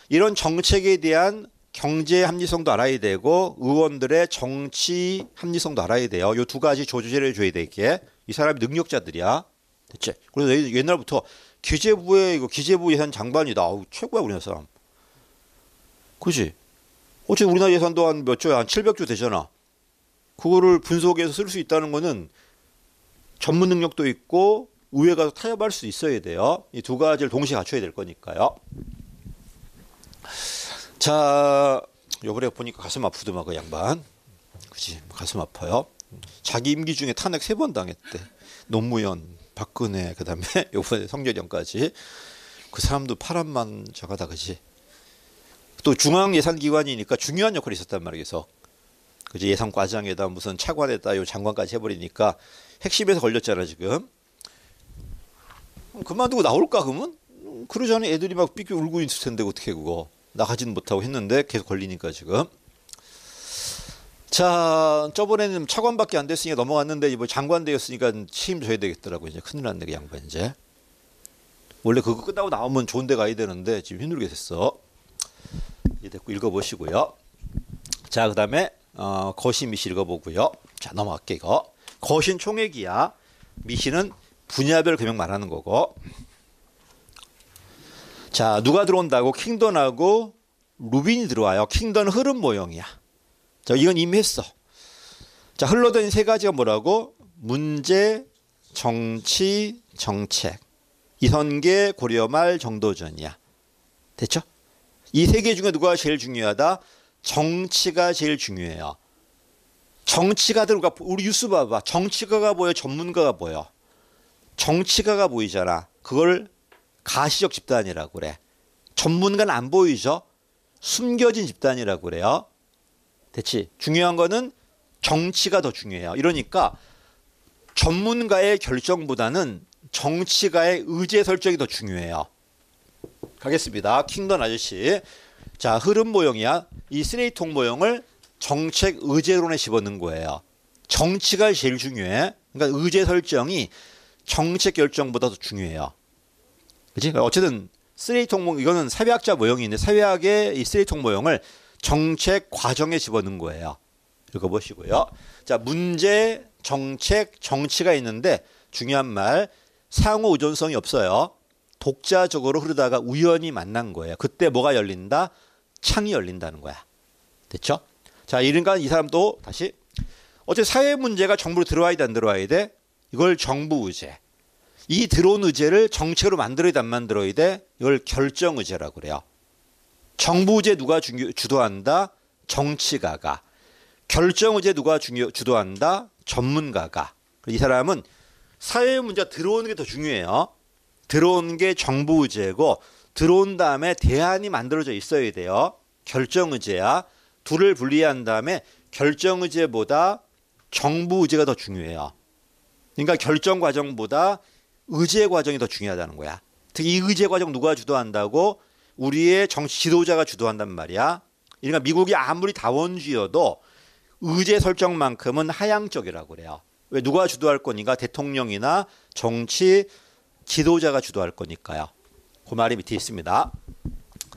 이런 정책에 대한 경제 합리성도 알아야 되고 의원들의 정치 합리성도 알아야 돼요. 이 두 가지 조절해 줘야 되게. 이 사람이 능력자들이야. 됐지? 그래서 옛날부터 기재부 예산 장관이다. 아우, 최고야 우리나라 사람. 그지? 어차피 우리나라 예산도 한 몇 조야? 한 700조 되잖아. 그거를 분석해서 쓸 수 있다는 거는 전문 능력도 있고 의회 가서 타협할 수 있어야 돼요. 이 두 가지를 동시에 갖춰야 될 거니까요. 자, 요번에 보니까 가슴 아프더만 그 양반. 그치? 가슴 아파요. 자기 임기 중에 탄핵 3번 당했대. 노무현, 박근혜, 그 다음에 요번에 성렬형까지. 그 사람도 파란만 저가다, 그지? 또 중앙예산기관이니까 중요한 역할이 있었단 말이에요. 그지? 예산과장에다 무슨 차관에다 요 장관까지 해버리니까 핵심에서 걸렸잖아, 지금. 그만두고 나올까, 그러면? 그러지 않으면 애들이 막 삐끼 울고 있을 텐데, 어떻게 그거. 나가지는 못하고 했는데 계속 걸리니까 지금. 자, 저번에는 차관밖에 안 됐으니까 넘어갔는데 이번 장관 되었으니까 책임져야 되겠더라고. 이제 큰일 났네, 그 양반 이제. 원래 그거 끝나고 나오면 좋은 데 가야 되는데 지금 힘들게 됐어. 이제 됐고 읽어보시고요. 자, 그 다음에 거신 미시 읽어보고요. 자, 넘어갈게 이거. 거신 총액이야. 미시는 분야별 금액 말하는 거고. 자, 누가 들어온다고? 킹던하고 루빈이 들어와요. 킹던은 흐름 모형이야. 자, 이건 이미 했어. 자, 흘러다니는 세 가지가 뭐라고? 문제, 정치, 정책. 이선계, 고려말, 정도전이야. 됐죠? 이 세 개 중에 누가 제일 중요하다? 정치가 제일 중요해요. 정치가들, 우리 뉴스 봐봐. 정치가가 보여, 전문가가 보여. 정치가가 보이잖아. 그걸 가시적 집단이라고 그래. 전문가는 안 보이죠? 숨겨진 집단이라고 그래요. 됐지? 중요한 거는 정치가 더 중요해요. 이러니까 전문가의 결정보다는 정치가의 의제 설정이 더 중요해요. 가겠습니다. 킹던 아저씨. 자, 흐름 모형이야. 이 쓰레기통 모형을 정책 의제론에 집어넣은 거예요. 정치가 제일 중요해. 그러니까 의제 설정이 정책 결정보다 더 중요해요. 그치? 어쨌든 쓰레기통 모형, 이거는 사회학자 모형인데 사회학의 이 쓰레기통 모형을 정책 과정에 집어넣은 거예요. 읽어보시고요. 자, 문제, 정책, 정치가 있는데 중요한 말, 상호 의존성이 없어요. 독자적으로 흐르다가 우연히 만난 거예요. 그때 뭐가 열린다? 창이 열린다는 거야. 됐죠? 자, 이러니까 이 사람도 다시 어째 사회 문제가 정부로 들어와야 돼, 안 들어와야 돼? 이걸 정부 의제. 이 들어온 의제를 정책으로 만들어야 돼, 안 만들어야 돼? 이걸 결정 의제라고 그래요. 정부 의제 누가 주도한다? 정치가가. 결정 의제 누가 주도한다? 전문가가. 이 사람은 사회 문제 들어오는 게 더 중요해요. 들어온 게 정부 의제고 들어온 다음에 대안이 만들어져 있어야 돼요. 결정 의제야. 둘을 분리한 다음에 결정 의제보다 정부 의제가 더 중요해요. 그러니까 결정 과정보다 의제 과정이 더 중요하다는 거야. 특히 이 의제 과정 누가 주도한다고? 우리의 정치 지도자가 주도한단 말이야. 그러니까 미국이 아무리 다원주의여도 의제 설정만큼은 하향적이라고 그래요. 왜 누가 주도할 거니까 대통령이나 정치 지도자가 주도할 거니까요. 그 말이 밑에 있습니다.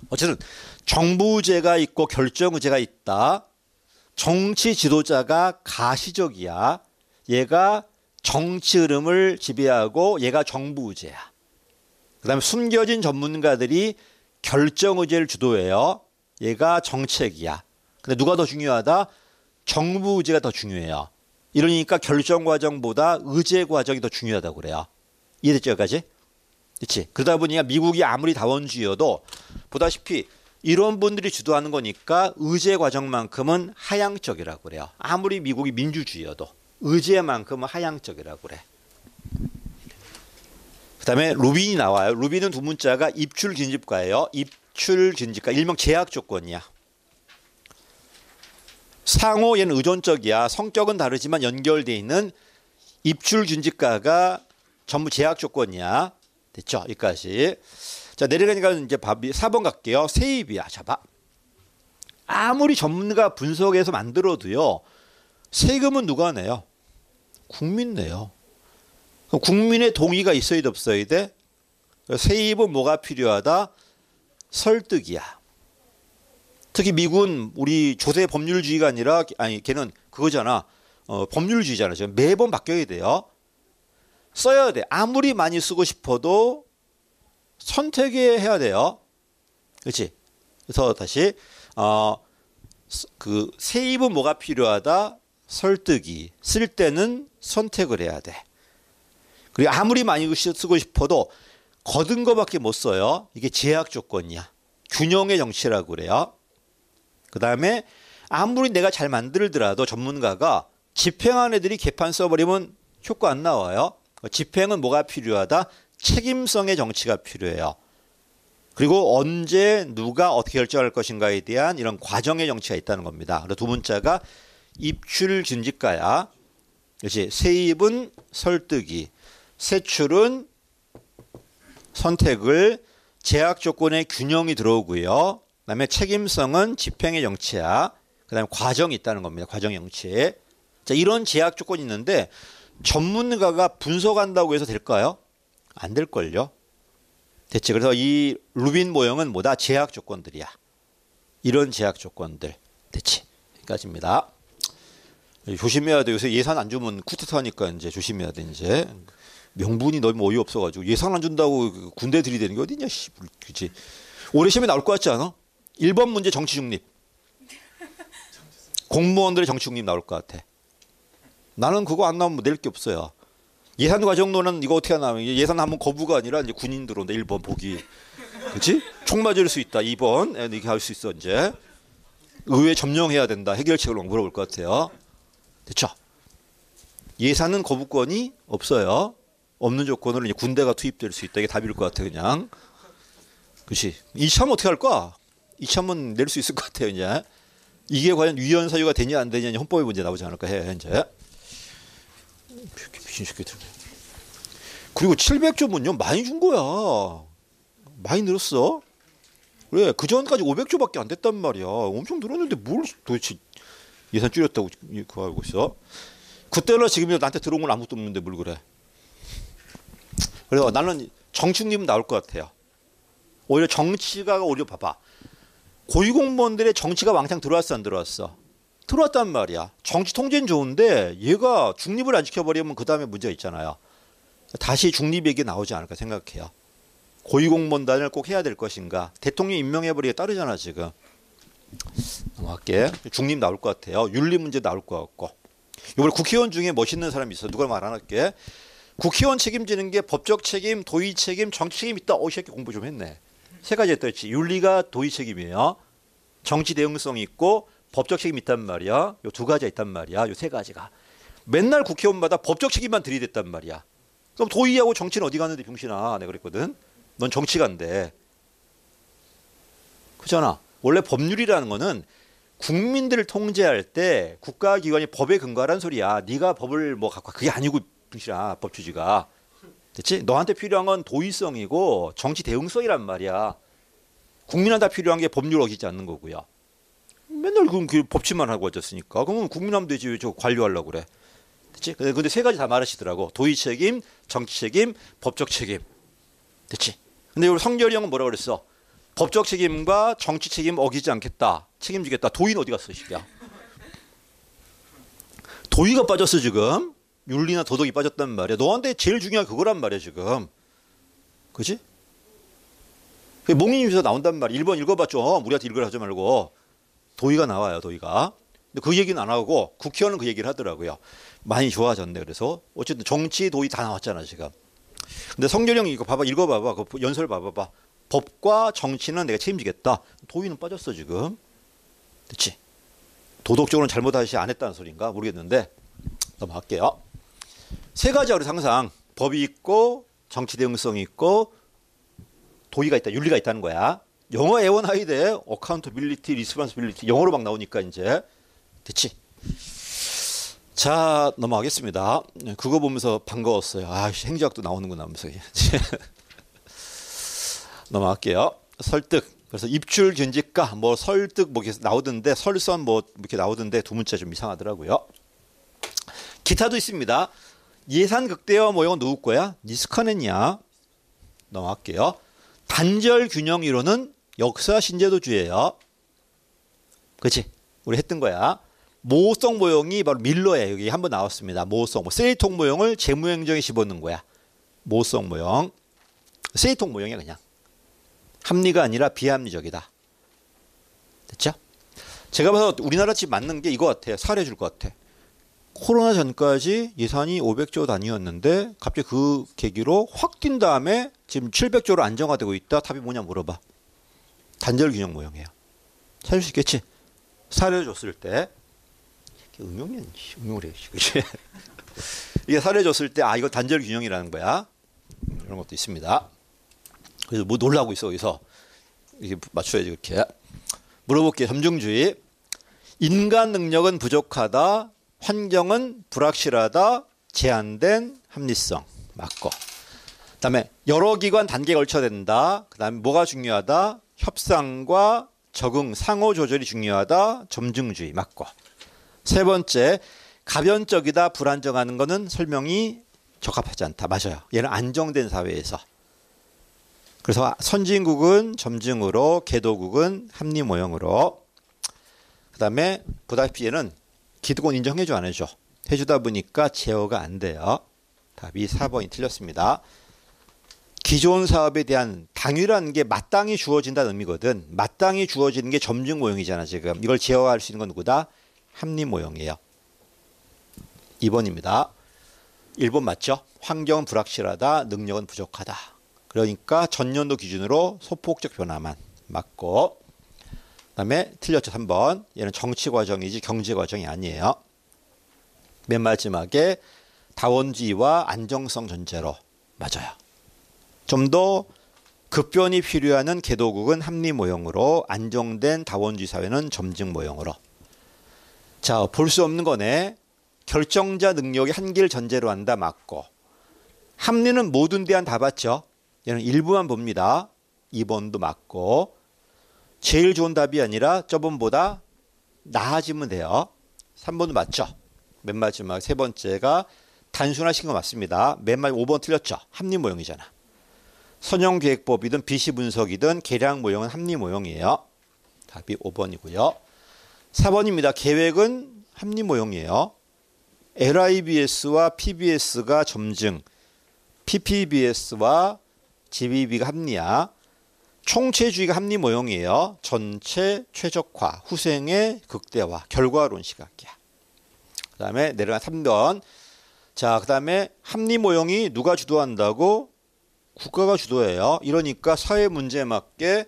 어쨌든 정부의제가 있고 결정의제가 있다. 정치 지도자가 가시적이야. 얘가 정치 흐름을 지배하고 얘가 정부의제야. 그다음에 숨겨진 전문가들이 결정의제를 주도해요. 얘가 정책이야. 근데 누가 더 중요하다? 정부의제가 더 중요해요. 이러니까 결정 과정보다 의제 과정이 더 중요하다고 그래요. 이해됐죠, 여기까지? 그렇지. 그러다 보니까 미국이 아무리 다원주의여도 보다시피 이런 분들이 주도하는 거니까 의제 과정만큼은 하향적이라고 그래요. 아무리 미국이 민주주의여도 의제만큼은 하향적이라고 그래. 그다음에 루빈이 나와요. 루빈은 두 문자가 입출긴집가예요. 입출긴집가 일명 제약 조건이야. 상호 얘는 의존적이야. 성격은 다르지만 연결돼 있는 입출균집가가 전부 제약 조건이야. 됐죠? 여기까지. 자, 내려가니까 이제 4번 갈게요. 세입이야. 자, 봐. 아무리 전문가 분석해서 만들어도요. 세금은 누가 내요? 국민 내요. 그럼 국민의 동의가 있어야 돼, 없어야 돼? 세입은 뭐가 필요하다? 설득이야. 특히 미국은 우리 조세 법률주의가 아니라 걔는 그거잖아. 법률주의잖아. 지금 매번 바뀌어야 돼요. 써야 돼. 아무리 많이 쓰고 싶어도 선택해야 돼요. 그렇지? 그래서 다시 그 세입은 뭐가 필요하다? 설득이. 쓸 때는 선택을 해야 돼. 그리고 아무리 많이 쓰고 싶어도 거둔 거밖에 못 써요. 이게 제약 조건이야. 균형의 정치라고 그래요. 그 다음에 아무리 내가 잘 만들더라도 전문가가 집행한 애들이 개판 써버리면 효과 안 나와요. 집행은 뭐가 필요하다? 책임성의 정치가 필요해요. 그리고 언제 누가 어떻게 결정할 것인가에 대한 이런 과정의 정치가 있다는 겁니다. 그래서 두 문자가 입출균집가야. 그렇지. 세입은 설득이, 세출은 선택을, 제약 조건의 균형이 들어오고요. 그다음에 책임성은 집행의 정치야. 그다음에 과정이 있다는 겁니다. 과정의 정치. 자, 이런 제약 조건이 있는데 전문가가 분석한다고 해서 될까요? 안 될걸요. 됐지. 그래서 이 루빈 모형은 뭐다? 제약 조건들이야. 이런 제약 조건들. 됐지. 여기까지입니다. 조심해야 돼. 요새 예산 안 주면 쿠데타니까 이제 조심해야 돼. 이제 명분이 너무 어이없어가지고 예산 안 준다고 군대 들이대는 게 어딨냐. 그치. 올해 시험에 나올 것 같지 않아? 1번 문제 정치 중립. 공무원들의 정치 중립 나올 것 같아. 나는 그거 안 나오면 낼 게 없어요. 예산 과정론은 이거 어떻게 나오면 예산 한번 거부가 아니라 이제 군인 들어온다. 1번 보기. 그렇지? 총 맞을 수 있다. 2번 이렇게 할 수 있어. 이제 의회 점령해야 된다. 해결책을 물어볼 것 같아요. 됐죠? 예산은 거부권이 없어요. 없는 조건으로 이제 군대가 투입될 수 있다. 이게 답일 것 같아. 그냥. 그렇지? 이참은 어떻게 할까? 이참은 낼 수 있을 것 같아요. 이제 이게 과연 위헌 사유가 되냐 안 되냐 헌법의 문제 나오지 않을까 해. 이제. 미친 새끼들. 그리고 700조면요 많이 준 거야. 많이 늘었어. 그래 그 전까지 500조밖에 안 됐단 말이야. 엄청 늘었는데 뭘 도대체 예산 줄였다고 그거 알고 있어. 그때나 지금이나 나한테 들어온 건 아무것도 없는데 뭘 그래. 그래서 나는 정치님은 나올 것 같아요. 오히려 정치가 오히려 봐봐. 고위공무원들의 정치가 왕창 들어왔어 안 들어왔어? 들어왔단 말이야. 정치 통제는 좋은데 얘가 중립을 안 지켜버리면 그 다음에 문제가 있잖아요. 다시 중립 얘기 나오지 않을까 생각해요. 고위공무원단을 꼭 해야 될 것인가. 대통령 임명해버리기에 따르잖아 지금. 넘어갈게. 중립 나올 것 같아요. 윤리 문제 나올 것 같고. 이번에 국회의원 중에 멋있는 사람이 있어. 누가 말 안 할게. 국회의원 책임지는 게 법적 책임, 도의 책임, 정치 책임 있다. 이 새끼 공부 좀 했네. 세 가지 했더랬지. 윤리가 도의 책임이에요. 정치 대응성이 있고 법적 책임이 있단 말이야. 요 두 가지가 있단 말이야. 요 세 가지가. 맨날 국회의원마다 법적 책임만 들이댔단 말이야. 그럼 도의하고 정치는 어디 갔는데 병신아. 내가 그랬거든. 넌 정치가인데. 그잖아. 원래 법률이라는 거는 국민들을 통제할 때 국가기관이 법에 근거하라는 소리야. 네가 법을 뭐 갖고 그게 아니고 병신아. 법주지가. 됐지? 너한테 필요한 건 도의성이고 정치 대응성이란 말이야. 국민한테 필요한 게 법률 어기지 않는 거고요. 맨날 그 법치만 하고 앉았으니까. 그러면 국민하면 되지 왜 저 관료하려고 그래. 됐지? 근데 세 가지 다 말하시더라고. 도의 책임, 정치 책임, 법적 책임. 됐지? 근데 우리 성결이 형은 뭐라고 그랬어? 법적 책임과 정치 책임 어기지 않겠다. 책임지겠다. 도의는 어디 갔어, 시기야? 도의가 빠졌어, 지금. 윤리나 도덕이 빠졌단 말이야. 너한테 제일 중요한 그거란 말이야, 지금. 그지? 몽인님에서 나온단 말이야. 1번 읽어봤죠? 우리한테 읽으라 하지 말고. 도의가 나와요, 도의가. 근데 그 얘기는 안 하고 국회의원은 그 얘기를 하더라고요. 많이 좋아졌네. 그래서 어쨌든 정치, 도의 다 나왔잖아, 지금. 근데 성결이 형이 이거 봐봐, 읽어봐봐. 그 연설 봐봐봐. 법과 정치는 내가 책임지겠다. 도의는 빠졌어, 지금. 됐지? 도덕적으로는 잘못하시 안 했다는 소리인가 모르겠는데 넘어갈게요. 세 가지야. 그래서 항상 법이 있고 정치 대응성이 있고 도의가 있다, 윤리가 있다는 거야. 영어 애원하이데 어카운터빌리티, 리스폰시빌리티 영어로 막 나오니까 이제 됐지? 자, 넘어가겠습니다. 그거 보면서 반가웠어요. 아, 행정학도 나오는구나 하면서. 넘어갈게요. 설득. 그래서 입출 견직가 뭐 설득 뭐 이렇게 나오던데 설선 뭐 이렇게 나오던데 두 문자 좀 이상하더라고요. 기타도 있습니다. 예산 극대화 모형은 누구 거야? 니스카넨이야. 넘어갈게요. 단절 균형 이론은 역사 신제도주의예요. 그렇지? 우리 했던 거야. 모호성 모형이 바로 밀러예요. 여기 한번 나왔습니다. 모호성 모. 세이통 모형을 재무행정에 집어넣는 거야. 모호성 모형. 세이통 모형이야 그냥. 합리가 아니라 비합리적이다. 됐죠? 제가 봐서 우리나라 집 맞는 게 이거 같아요. 사례 줄 것 같아. 코로나 전까지 예산이 500조 단위였는데 갑자기 그 계기로 확 뛴 다음에 지금 700조로 안정화되고 있다. 답이 뭐냐 물어봐. 단절 균형 모형이에요. 찾을 수 있겠지? 사례 줬을 때 응용을 해. 그치? 이게 사례 줬을 때 아 이거 단절 균형이라는 거야. 이런 것도 있습니다. 그래서 뭐 놀라고 있어 여기서 이게 맞춰야지 이렇게 물어볼게요. 점증주의. 인간 능력은 부족하다. 환경은 불확실하다. 제한된 합리성. 맞고. 그다음에 여러 기관 단계에 걸쳐 된다. 그다음에 뭐가 중요하다. 협상과 적응, 상호 조절이 중요하다. 점증주의. 맞고. 세 번째, 가변적이다. 불안정하는 거는 설명이 적합하지 않다. 맞아요. 얘는 안정된 사회에서. 그래서 선진국은 점증으로, 개도국은 합리 모형으로. 그다음에 보다시피 얘는 기득권 인정해줘 안 해줘. 해주다 보니까 제어가 안 돼요. 답이 4번이 틀렸습니다. 기존 사업에 대한 당위라는 게 마땅히 주어진다는 의미거든. 마땅히 주어지는 게 점증 모형이잖아 지금. 이걸 제어할 수 있는 건 누구다? 합리 모형이에요. 2번입니다. 1번 맞죠? 환경은 불확실하다. 능력은 부족하다. 그러니까 전년도 기준으로 소폭적 변화만 맞고. 그다음에 틀렸죠. 3번. 얘는 정치 과정이지 경제 과정이 아니에요. 맨 마지막에 다원주의와 안정성 전제로 맞아요. 좀 더 급변이 필요한 개도국은 합리 모형으로 안정된 다원주의 사회는 점증 모형으로. 자, 볼 수 없는 거네. 결정자 능력의 한계를 전제로 한다. 맞고. 합리는 모든 대안 다 봤죠. 얘는 일부만 봅니다. 2번도 맞고. 제일 좋은 답이 아니라 저번보다 나아지면 돼요. 3번도 맞죠. 맨 마지막 세 번째가 단순화시킨 거 맞습니다. 맨 마지막 5번 틀렸죠. 합리 모형이잖아. 선형계획법이든 비시 분석이든 계량 모형은 합리 모형이에요. 답이 5번이고요. 4번입니다. 계획은 합리 모형이에요. LIBS와 PBS가 점증, PPBS와 GBB가 합리야. 총체주의가 합리 모형이에요. 전체 최적화, 후생의 극대화, 결과론 시각이야. 그 다음에 내려가 3번. 자, 그 다음에 합리 모형이 누가 주도한다고? 국가가 주도해요. 이러니까 사회 문제에 맞게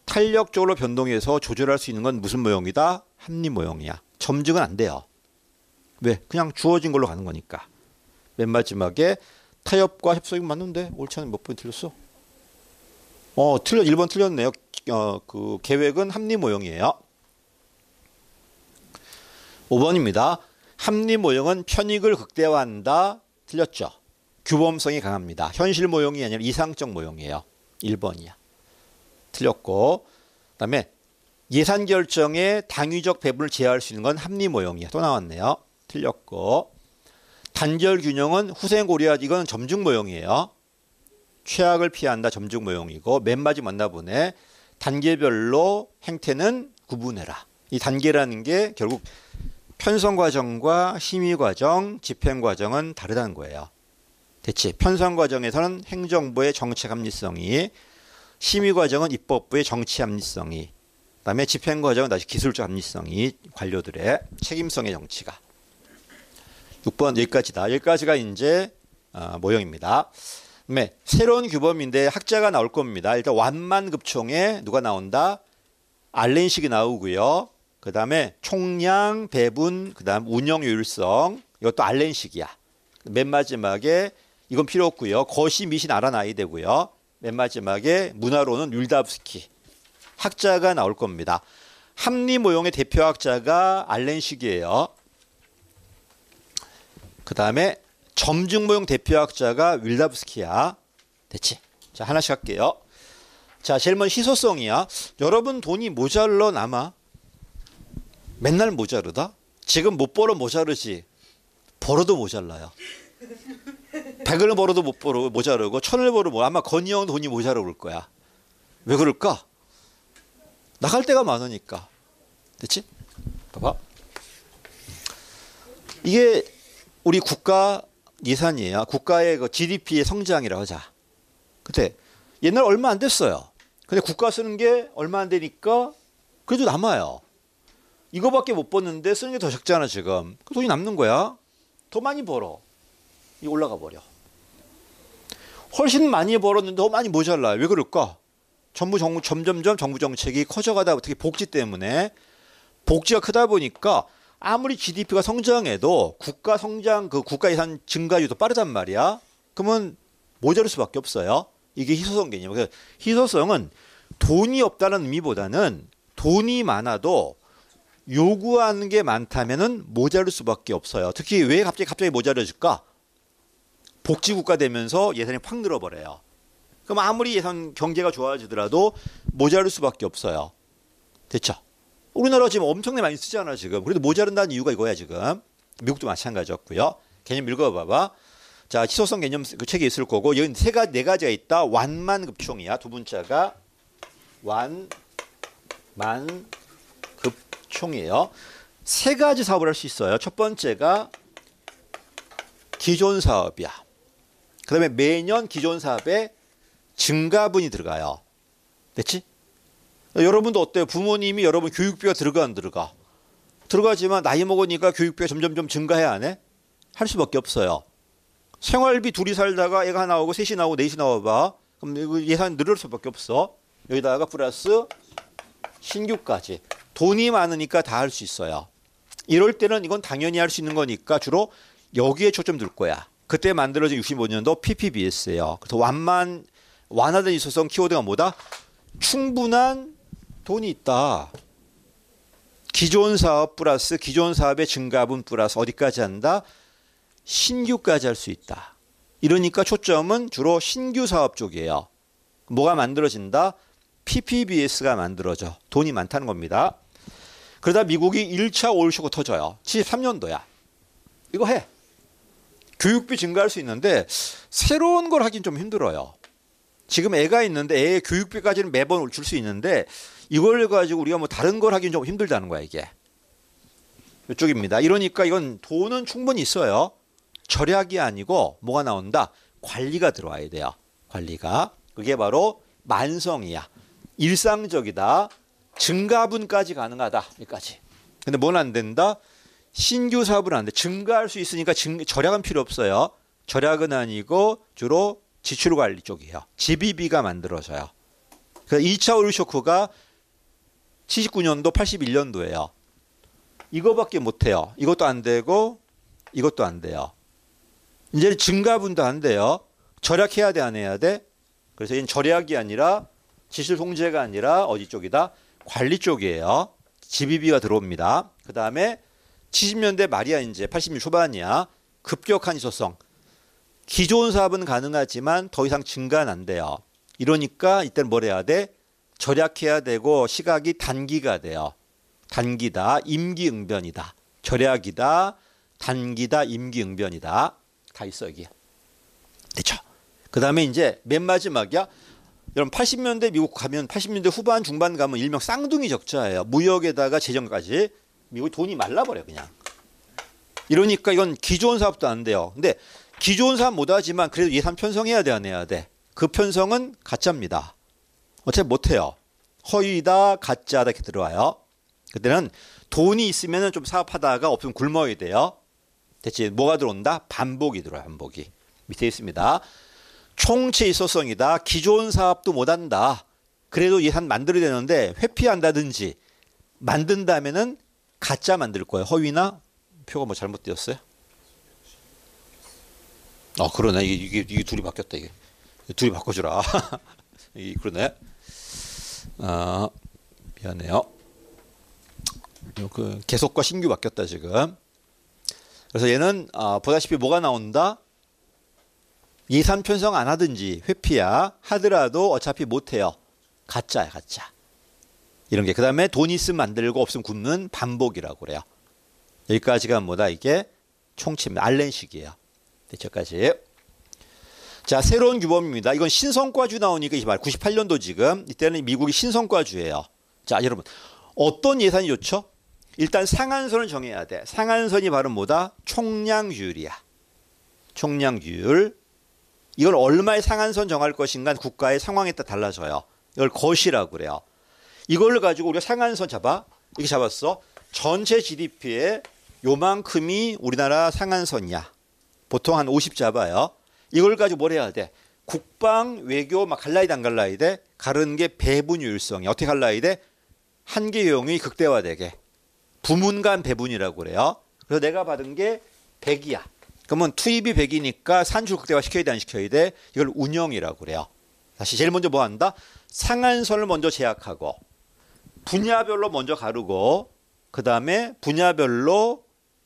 탄력적으로 변동해서 조절할 수 있는 건 무슨 모형이다? 합리 모형이야. 점증은 안 돼요. 왜? 그냥 주어진 걸로 가는 거니까. 맨 마지막에 타협과 협상이 맞는데 옳지 않은 몇 번 틀렸어? 1번 틀렸네요. 그 계획은 합리 모형이에요. 5번입니다. 합리 모형은 편익을 극대화한다. 틀렸죠. 규범성이 강합니다. 현실 모형이 아니라 이상적 모형이에요. 1번이야. 틀렸고. 그다음에 예산 결정에 당위적 배분을 제어할 수 있는 건 합리 모형이야. 또 나왔네요. 틀렸고. 단결 균형은 후생 고려하지. 이건 점증 모형이에요. 최악을 피한다 점증 모형이고 맨 마지막 만나보네. 단계별로 행태는 구분해라. 이 단계라는 게 결국 편성 과정과 심의 과정, 집행 과정은 다르다는 거예요. 됐지? 편성 과정에서는 행정부의 정책 합리성이, 심의 과정은 입법부의 정치 합리성이, 그다음에 집행 과정은 다시 기술적 합리성이 관료들의 책임성의 정치가. 6번 여기까지다. 여기까지가 이제 모형입니다. 그다음에 새로운 규범인데 학자가 나올 겁니다. 일단 완만급총에 누가 나온다? 알렌식이 나오고요. 그다음에 총량, 배분, 그다음 운영 효율성. 이것도 알렌식이야. 맨 마지막에 이건 필요 없고요. 거시, 미신 알아놔야 되고요. 맨 마지막에 문화로는 율답스키. 학자가 나올 겁니다. 합리 모형의 대표 학자가 알렌식이에요. 그다음에 점증 모형 대표 학자가 윌답스키야. 됐지? 자, 하나씩 할게요. 자, 제일 먼저 희소성이야. 여러분 돈이 모자라 남아? 맨날 모자르다? 지금 못 벌어 모자르지. 벌어도 모자라요. 100을 벌어도 못 벌어 모자르고 1000을 벌어도 아마 건희형 돈이 모자라올 거야. 왜 그럴까? 나갈 데가 많으니까. 됐지? 봐봐. 이게 우리 국가 예산이에요. 국가의 그 GDP의 성장이라고 하자. 그때 옛날 얼마 안 됐어요. 근데 국가 쓰는 게 얼마 안 되니까 그래도 남아요. 이거밖에 못 벌는데 쓰는 게 더 적잖아 지금. 그 돈이 남는 거야. 더 많이 벌어. 이 올라가 버려. 훨씬 많이 벌었는데 더 많이 모자라. 왜 그럴까? 점점점 정부 정책이 커져가다 특히 복지 때문에 복지가 크다 보니까 아무리 GDP가 성장해도 국가 성장 그 국가 예산 증가율도 빠르단 말이야. 그러면 모자랄 수밖에 없어요. 이게 희소성 개념. 그래서 희소성은 돈이 없다는 의미보다는 돈이 많아도 요구하는 게 많다면은 모자랄 수밖에 없어요. 특히 왜 갑자기 모자라질까? 복지국가 되면서 예산이 확 늘어버려요. 그럼 아무리 예산 경제가 좋아지더라도 모자랄 수밖에 없어요. 됐죠? 우리나라 지금 엄청나게 많이 쓰잖아 지금. 그래도 모자른다는 이유가 이거야 지금. 미국도 마찬가지였고요. 개념 읽어봐봐. 자, 희소성 개념 그 책에 있을 거고 여기 네 가지가 있다. 완만급총이야. 두 문자가 완만급총이에요. 세 가지 사업을 할 수 있어요. 첫 번째가 기존 사업이야. 그다음에 매년 기존 사업에 증가분이 들어가요. 됐지? 여러분도 어때요? 부모님이 여러분 교육비가 들어가 안 들어가? 들어가지만 나이 먹으니까 교육비가 점점점 증가해야 안 해? 할 수밖에 없어요. 생활비 둘이 살다가 애가 하나 나오고 셋이 나오고 넷이 나와봐. 그럼 예산 늘을 수밖에 없어. 여기다가 플러스 신규까지. 돈이 많으니까 다 할 수 있어요. 이럴 때는 이건 당연히 할 수 있는 거니까 주로 여기에 초점 둘 거야. 그때 만들어진 65년도 PPBS예요. 그래서 완화된 희소성 키워드가 뭐다? 충분한 돈이 있다. 기존 사업 플러스 기존 사업의 증가분 플러스 어디까지 한다? 신규까지 할 수 있다. 이러니까 초점은 주로 신규 사업 쪽이에요. 뭐가 만들어진다? PPBS가 만들어져. 돈이 많다는 겁니다. 그러다 미국이 1차 오일 쇼크 터져요. 73년도야. 이거 해. 교육비 증가할 수 있는데 새로운 걸 하긴 좀 힘들어요. 지금 애가 있는데 애의 교육비까지는 매번 줄 수 있는데 이걸 가지고 우리가 뭐 다른 걸 하긴 좀 힘들다는 거야 이게. 이쪽입니다. 이러니까 이건 돈은 충분히 있어요. 절약이 아니고 뭐가 나온다? 관리가 들어와야 돼요. 관리가. 그게 바로 만성이야. 일상적이다. 증가분까지 가능하다. 여기까지. 근데 뭔 안 된다? 신규 사업은 안 돼. 증가할 수 있으니까 절약은 필요 없어요. 절약은 아니고 주로 지출 관리 쪽이에요. GBB가 만들어져요. 그래서 2차 오일 쇼크가 79년도, 81년도예요. 이거밖에 못 해요. 이것도 안 되고 이것도 안 돼요. 이제 증가분도 안 돼요. 절약해야 돼, 안 해야 돼? 그래서 이건 절약이 아니라 지출 통제가 아니라 어디 쪽이다? 관리 쪽이에요. GBB가 들어옵니다. 그 다음에 70년대 말이야 이제 80년 초반이야. 급격한 희소성. 기존 사업은 가능하지만 더 이상 증가는 안 돼요. 이러니까 이때는 뭘 해야 돼? 절약해야 되고 시각이 단기가 돼요. 단기다. 임기응변이다. 절약이다. 단기다, 임기응변이다. 다 있어 여기. 됐죠? 그 다음에 이제 맨 마지막이야. 여러분 80년대 미국 가면 80년대 후반 중반 가면 일명 쌍둥이 적자예요. 무역에다가 재정까지. 미국이 돈이 말라버려 그냥. 이러니까 이건 기존 사업도 안 돼요. 근데 기존 사업 못하지만 그래도 예산 편성해야 돼 안 해야 돼. 그 편성은 가짜입니다. 어차피 못해요. 허위다 가짜다 이렇게 들어와요. 그때는 돈이 있으면 좀 사업하다가 없으면 굶어야 돼요. 대체 뭐가 들어온다? 반복이 들어와요. 반복이. 밑에 있습니다. 총체 있어성이다. 기존 사업도 못한다. 그래도 예산 만들어야 되는데 회피한다든지 만든다면은 가짜 만들 거예요. 허위나 표가 뭐 잘못 되었어요? 그러네. 이게 둘이 바뀌었다. 이게 둘이 바꿔주라. 그러네. 미안해요. 그 계속과 신규 바뀌었다 지금. 그래서 얘는 보다시피 뭐가 나온다? 예산 편성 안 하든지 회피야 하더라도 어차피 못해요. 가짜야 가짜. 이런 게. 그 다음에 돈 있으면 만들고 없으면 굶는 반복이라고 그래요. 여기까지가 뭐다? 이게 총치입니다. 알렌식이에요. 대처까지. 자, 새로운 규범입니다. 이건 신성과주 나오니까 이제 말 98년도 지금 이때는 미국이 신성과주예요. 자, 여러분 어떤 예산이 좋죠? 일단 상한선을 정해야 돼. 상한선이 바로 뭐다? 총량률이야. 총량률. 이걸 얼마의 상한선 정할 것인가 국가의 상황에 따라 달라져요. 이걸 것이라고 그래요. 이걸 가지고 우리가 상한선 잡아. 이렇게 잡았어. 전체 GDP의 요만큼이 우리나라 상한선이야. 보통 한 50 잡아요. 이걸 가지고 뭘 해야 돼? 국방, 외교 막 갈라야 돼 안 갈라야 돼? 가르는 게 배분율성이. 어떻게 갈라야 돼? 한계 요용이 극대화되게. 부문 간 배분이라고 그래요. 그래서 내가 받은 게 100이야. 그러면 투입이 100이니까 산출 극대화 시켜야 돼 안 시켜야 돼? 이걸 운영이라고 그래요. 다시 제일 먼저 뭐 한다? 상한선을 먼저 제약하고 분야별로 먼저 가르고 그 다음에 분야별로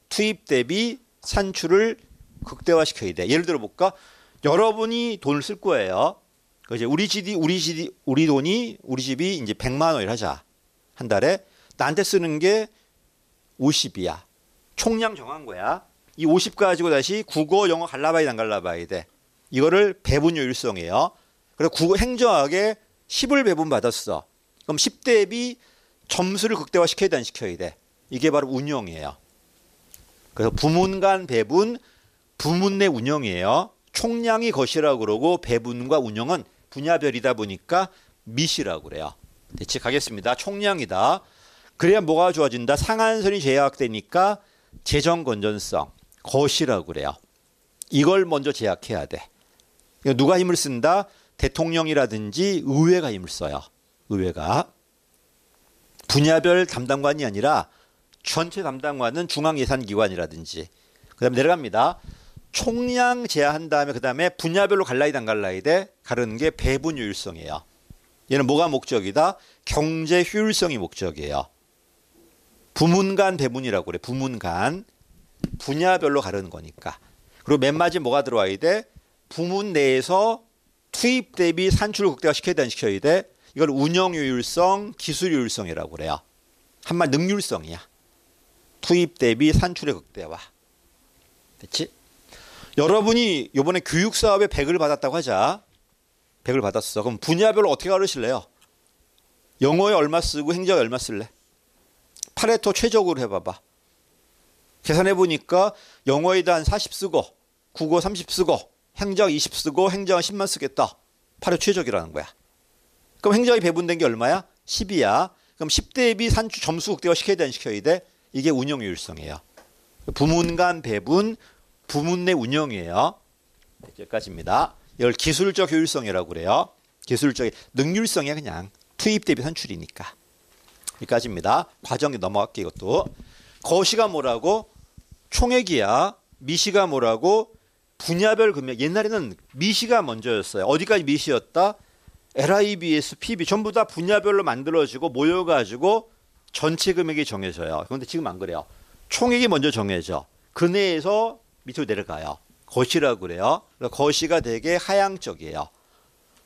투입 대비 산출을 극대화시켜야 돼. 예를 들어 볼까? 여러분이 돈을 쓸 거예요. 이제 우리 집이 이제 100만 원을 하자. 한 달에 나한테 쓰는 게 50이야. 총량 정한 거야. 이 50 가지고 다시 국어, 영어 갈라봐야 돼, 안 갈라봐야 돼. 이거를 배분율성이에요. 그래서 국어 행정학에 10을 배분 받았어. 그럼 10 대비 점수를 극대화시켜야 돼, 안 시켜야 돼. 이게 바로 운영이에요. 그래서 부문 간 배분, 부문 내 운영이에요. 총량이 것이라고 그러고 배분과 운영은 분야별이다 보니까 밑이라고 그래요. 대체 가겠습니다. 총량이다. 그래야 뭐가 좋아진다? 상한선이 제약되니까 재정 건전성, 것이라고 그래요. 이걸 먼저 제약해야 돼. 누가 힘을 쓴다? 대통령이라든지 의회가 힘을 써요. 의회가. 분야별 담당관이 아니라 전체 담당관은 중앙예산기관이라든지. 그 다음에 내려갑니다. 총량 제한한 다음에 그 다음에 분야별로 갈라야 돼 안 갈라야 돼? 가르는 게 배분효율성이에요. 얘는 뭐가 목적이다? 경제 효율성이 목적이에요. 부문 간 배분이라고 그래. 부문 간. 분야별로 가르는 거니까. 그리고 맨 마지막에 뭐가 들어와야 돼? 부문 내에서 투입 대비 산출을 극대화시켜야 돼 안 시켜야 돼? 이걸 운영효율성, 기술효율성이라고 그래요. 한말 능률성이야. 투입 대비 산출의 극대화. 됐지? 여러분이 이번에 교육사업에 100을 받았다고 하자. 100을 받았어. 그럼 분야별로 어떻게 가르실래요? 영어에 얼마 쓰고 행정에 얼마 쓸래? 파레토 최적으로 해봐봐. 계산해보니까 영어에다 한 40 쓰고 국어 30 쓰고 행정 20 쓰고 행정은 10만 쓰겠다. 파레토 최적이라는 거야. 그럼 행정이 배분된 게 얼마야? 10이야. 그럼 10 대비 산출 점수 극대화 시켜야 돼 안 시켜야 돼? 이게 운영효율성이에요. 부문 간 배분, 부문 내 운영이에요. 여기까지입니다. 이걸 기술적 효율성이라고 그래요. 기술적 능률성이야 그냥. 투입 대비 산출이니까. 여기까지입니다. 과정에 넘어갈게요. 이것도. 거시가 뭐라고? 총액이야. 미시가 뭐라고? 분야별 금액. 옛날에는 미시가 먼저였어요. 어디까지 미시였다? LIBS, PB 전부 다 분야별로 만들어지고 모여가지고 전체 금액이 정해져요. 그런데 지금 안 그래요. 총액이 먼저 정해져. 그 내에서 밑으로 내려가요. 거시라고 그래요. 거시가 되게 하향적이에요.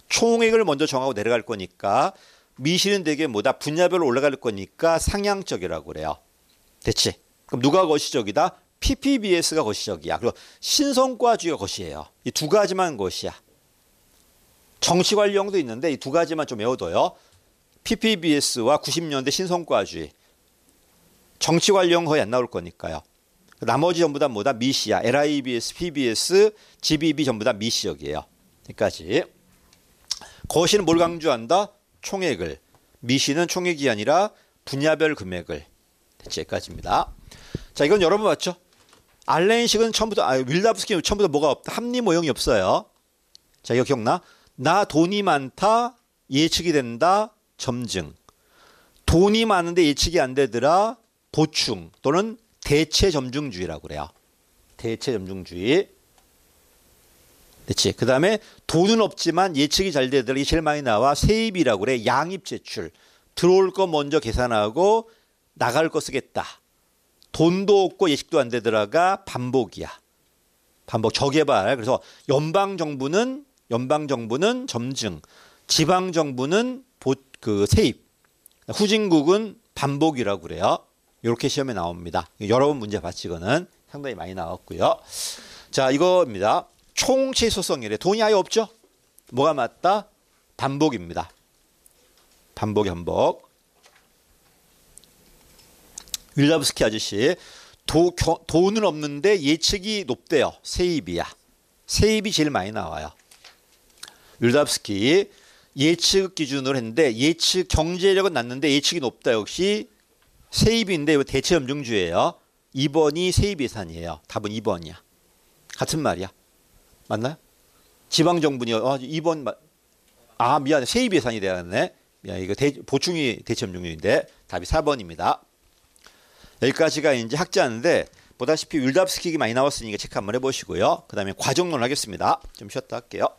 총액을 먼저 정하고 내려갈 거니까 미시는 되게 뭐다? 분야별로 올라갈 거니까 상향적이라고 그래요. 됐지? 그럼 누가 거시적이다? PPBS가 거시적이야. 그리고 신성과주의가 거시예요. 이 두 가지만 거시야. 정치관리형도 있는데 이 두 가지만 좀 외워둬요. PPBS와 90년대 신성과주의. 정치관리형 거의 안 나올 거니까요. 나머지 전부 다 뭐다? 미시야. LIBS, PBS, GBB 전부 다 미시역이에요. 여기까지. 거시는 뭘 강조한다? 총액을. 미시는 총액이 아니라 분야별 금액을. 됐지? 여기까지입니다. 자, 이건 여러분 봤죠? 알렌식은 처음부터, 윌답스키는 처음부터 뭐가 없다? 합리 모형이 없어요. 자, 이거 기억나? 나 돈이 많다, 예측이 된다, 점증. 돈이 많은데 예측이 안 되더라, 보충 또는 대체 점증주의라고 그래요. 대체 점증주의. 됐지? 그 다음에 돈은 없지만 예측이 잘 되더라. 이게 제일 많이 나와. 세입이라고 그래. 양입 제출. 들어올 거 먼저 계산하고 나갈 거 쓰겠다. 돈도 없고 예측도 안 되더라가 반복이야. 반복 저개발. 그래서 연방정부는 점증, 지방정부는 세입, 후진국은 반복이라고 그래요. 이렇게 시험에 나옵니다. 여러 번 문제 봤지. 이거는 상당히 많이 나왔고요. 자, 이거입니다. 총치소성이래. 돈이 아예 없죠? 뭐가 맞다? 반복입니다. 반복. 윌답스키 아저씨. 돈은 없는데 예측이 높대요. 세입이야. 세입이 제일 많이 나와요. 윌답스키 예측 기준으로 했는데 예측 경제력은 낮는데 예측이 높다. 역시 세입인데 이거 대체 점증주예요. 2번이 세입 예산이에요. 답은 2번이야. 같은 말이야. 맞나요? 지방정부요. 2번 미안해. 세입 예산이 되었네. 이거 보충이 대체 점증률인데 답이 4번입니다. 여기까지가 이제 학자인데 보다시피 윌답스키가 많이 나왔으니까 체크 한번 해보시고요. 그 다음에 과정론 하겠습니다. 좀 쉬었다 할게요.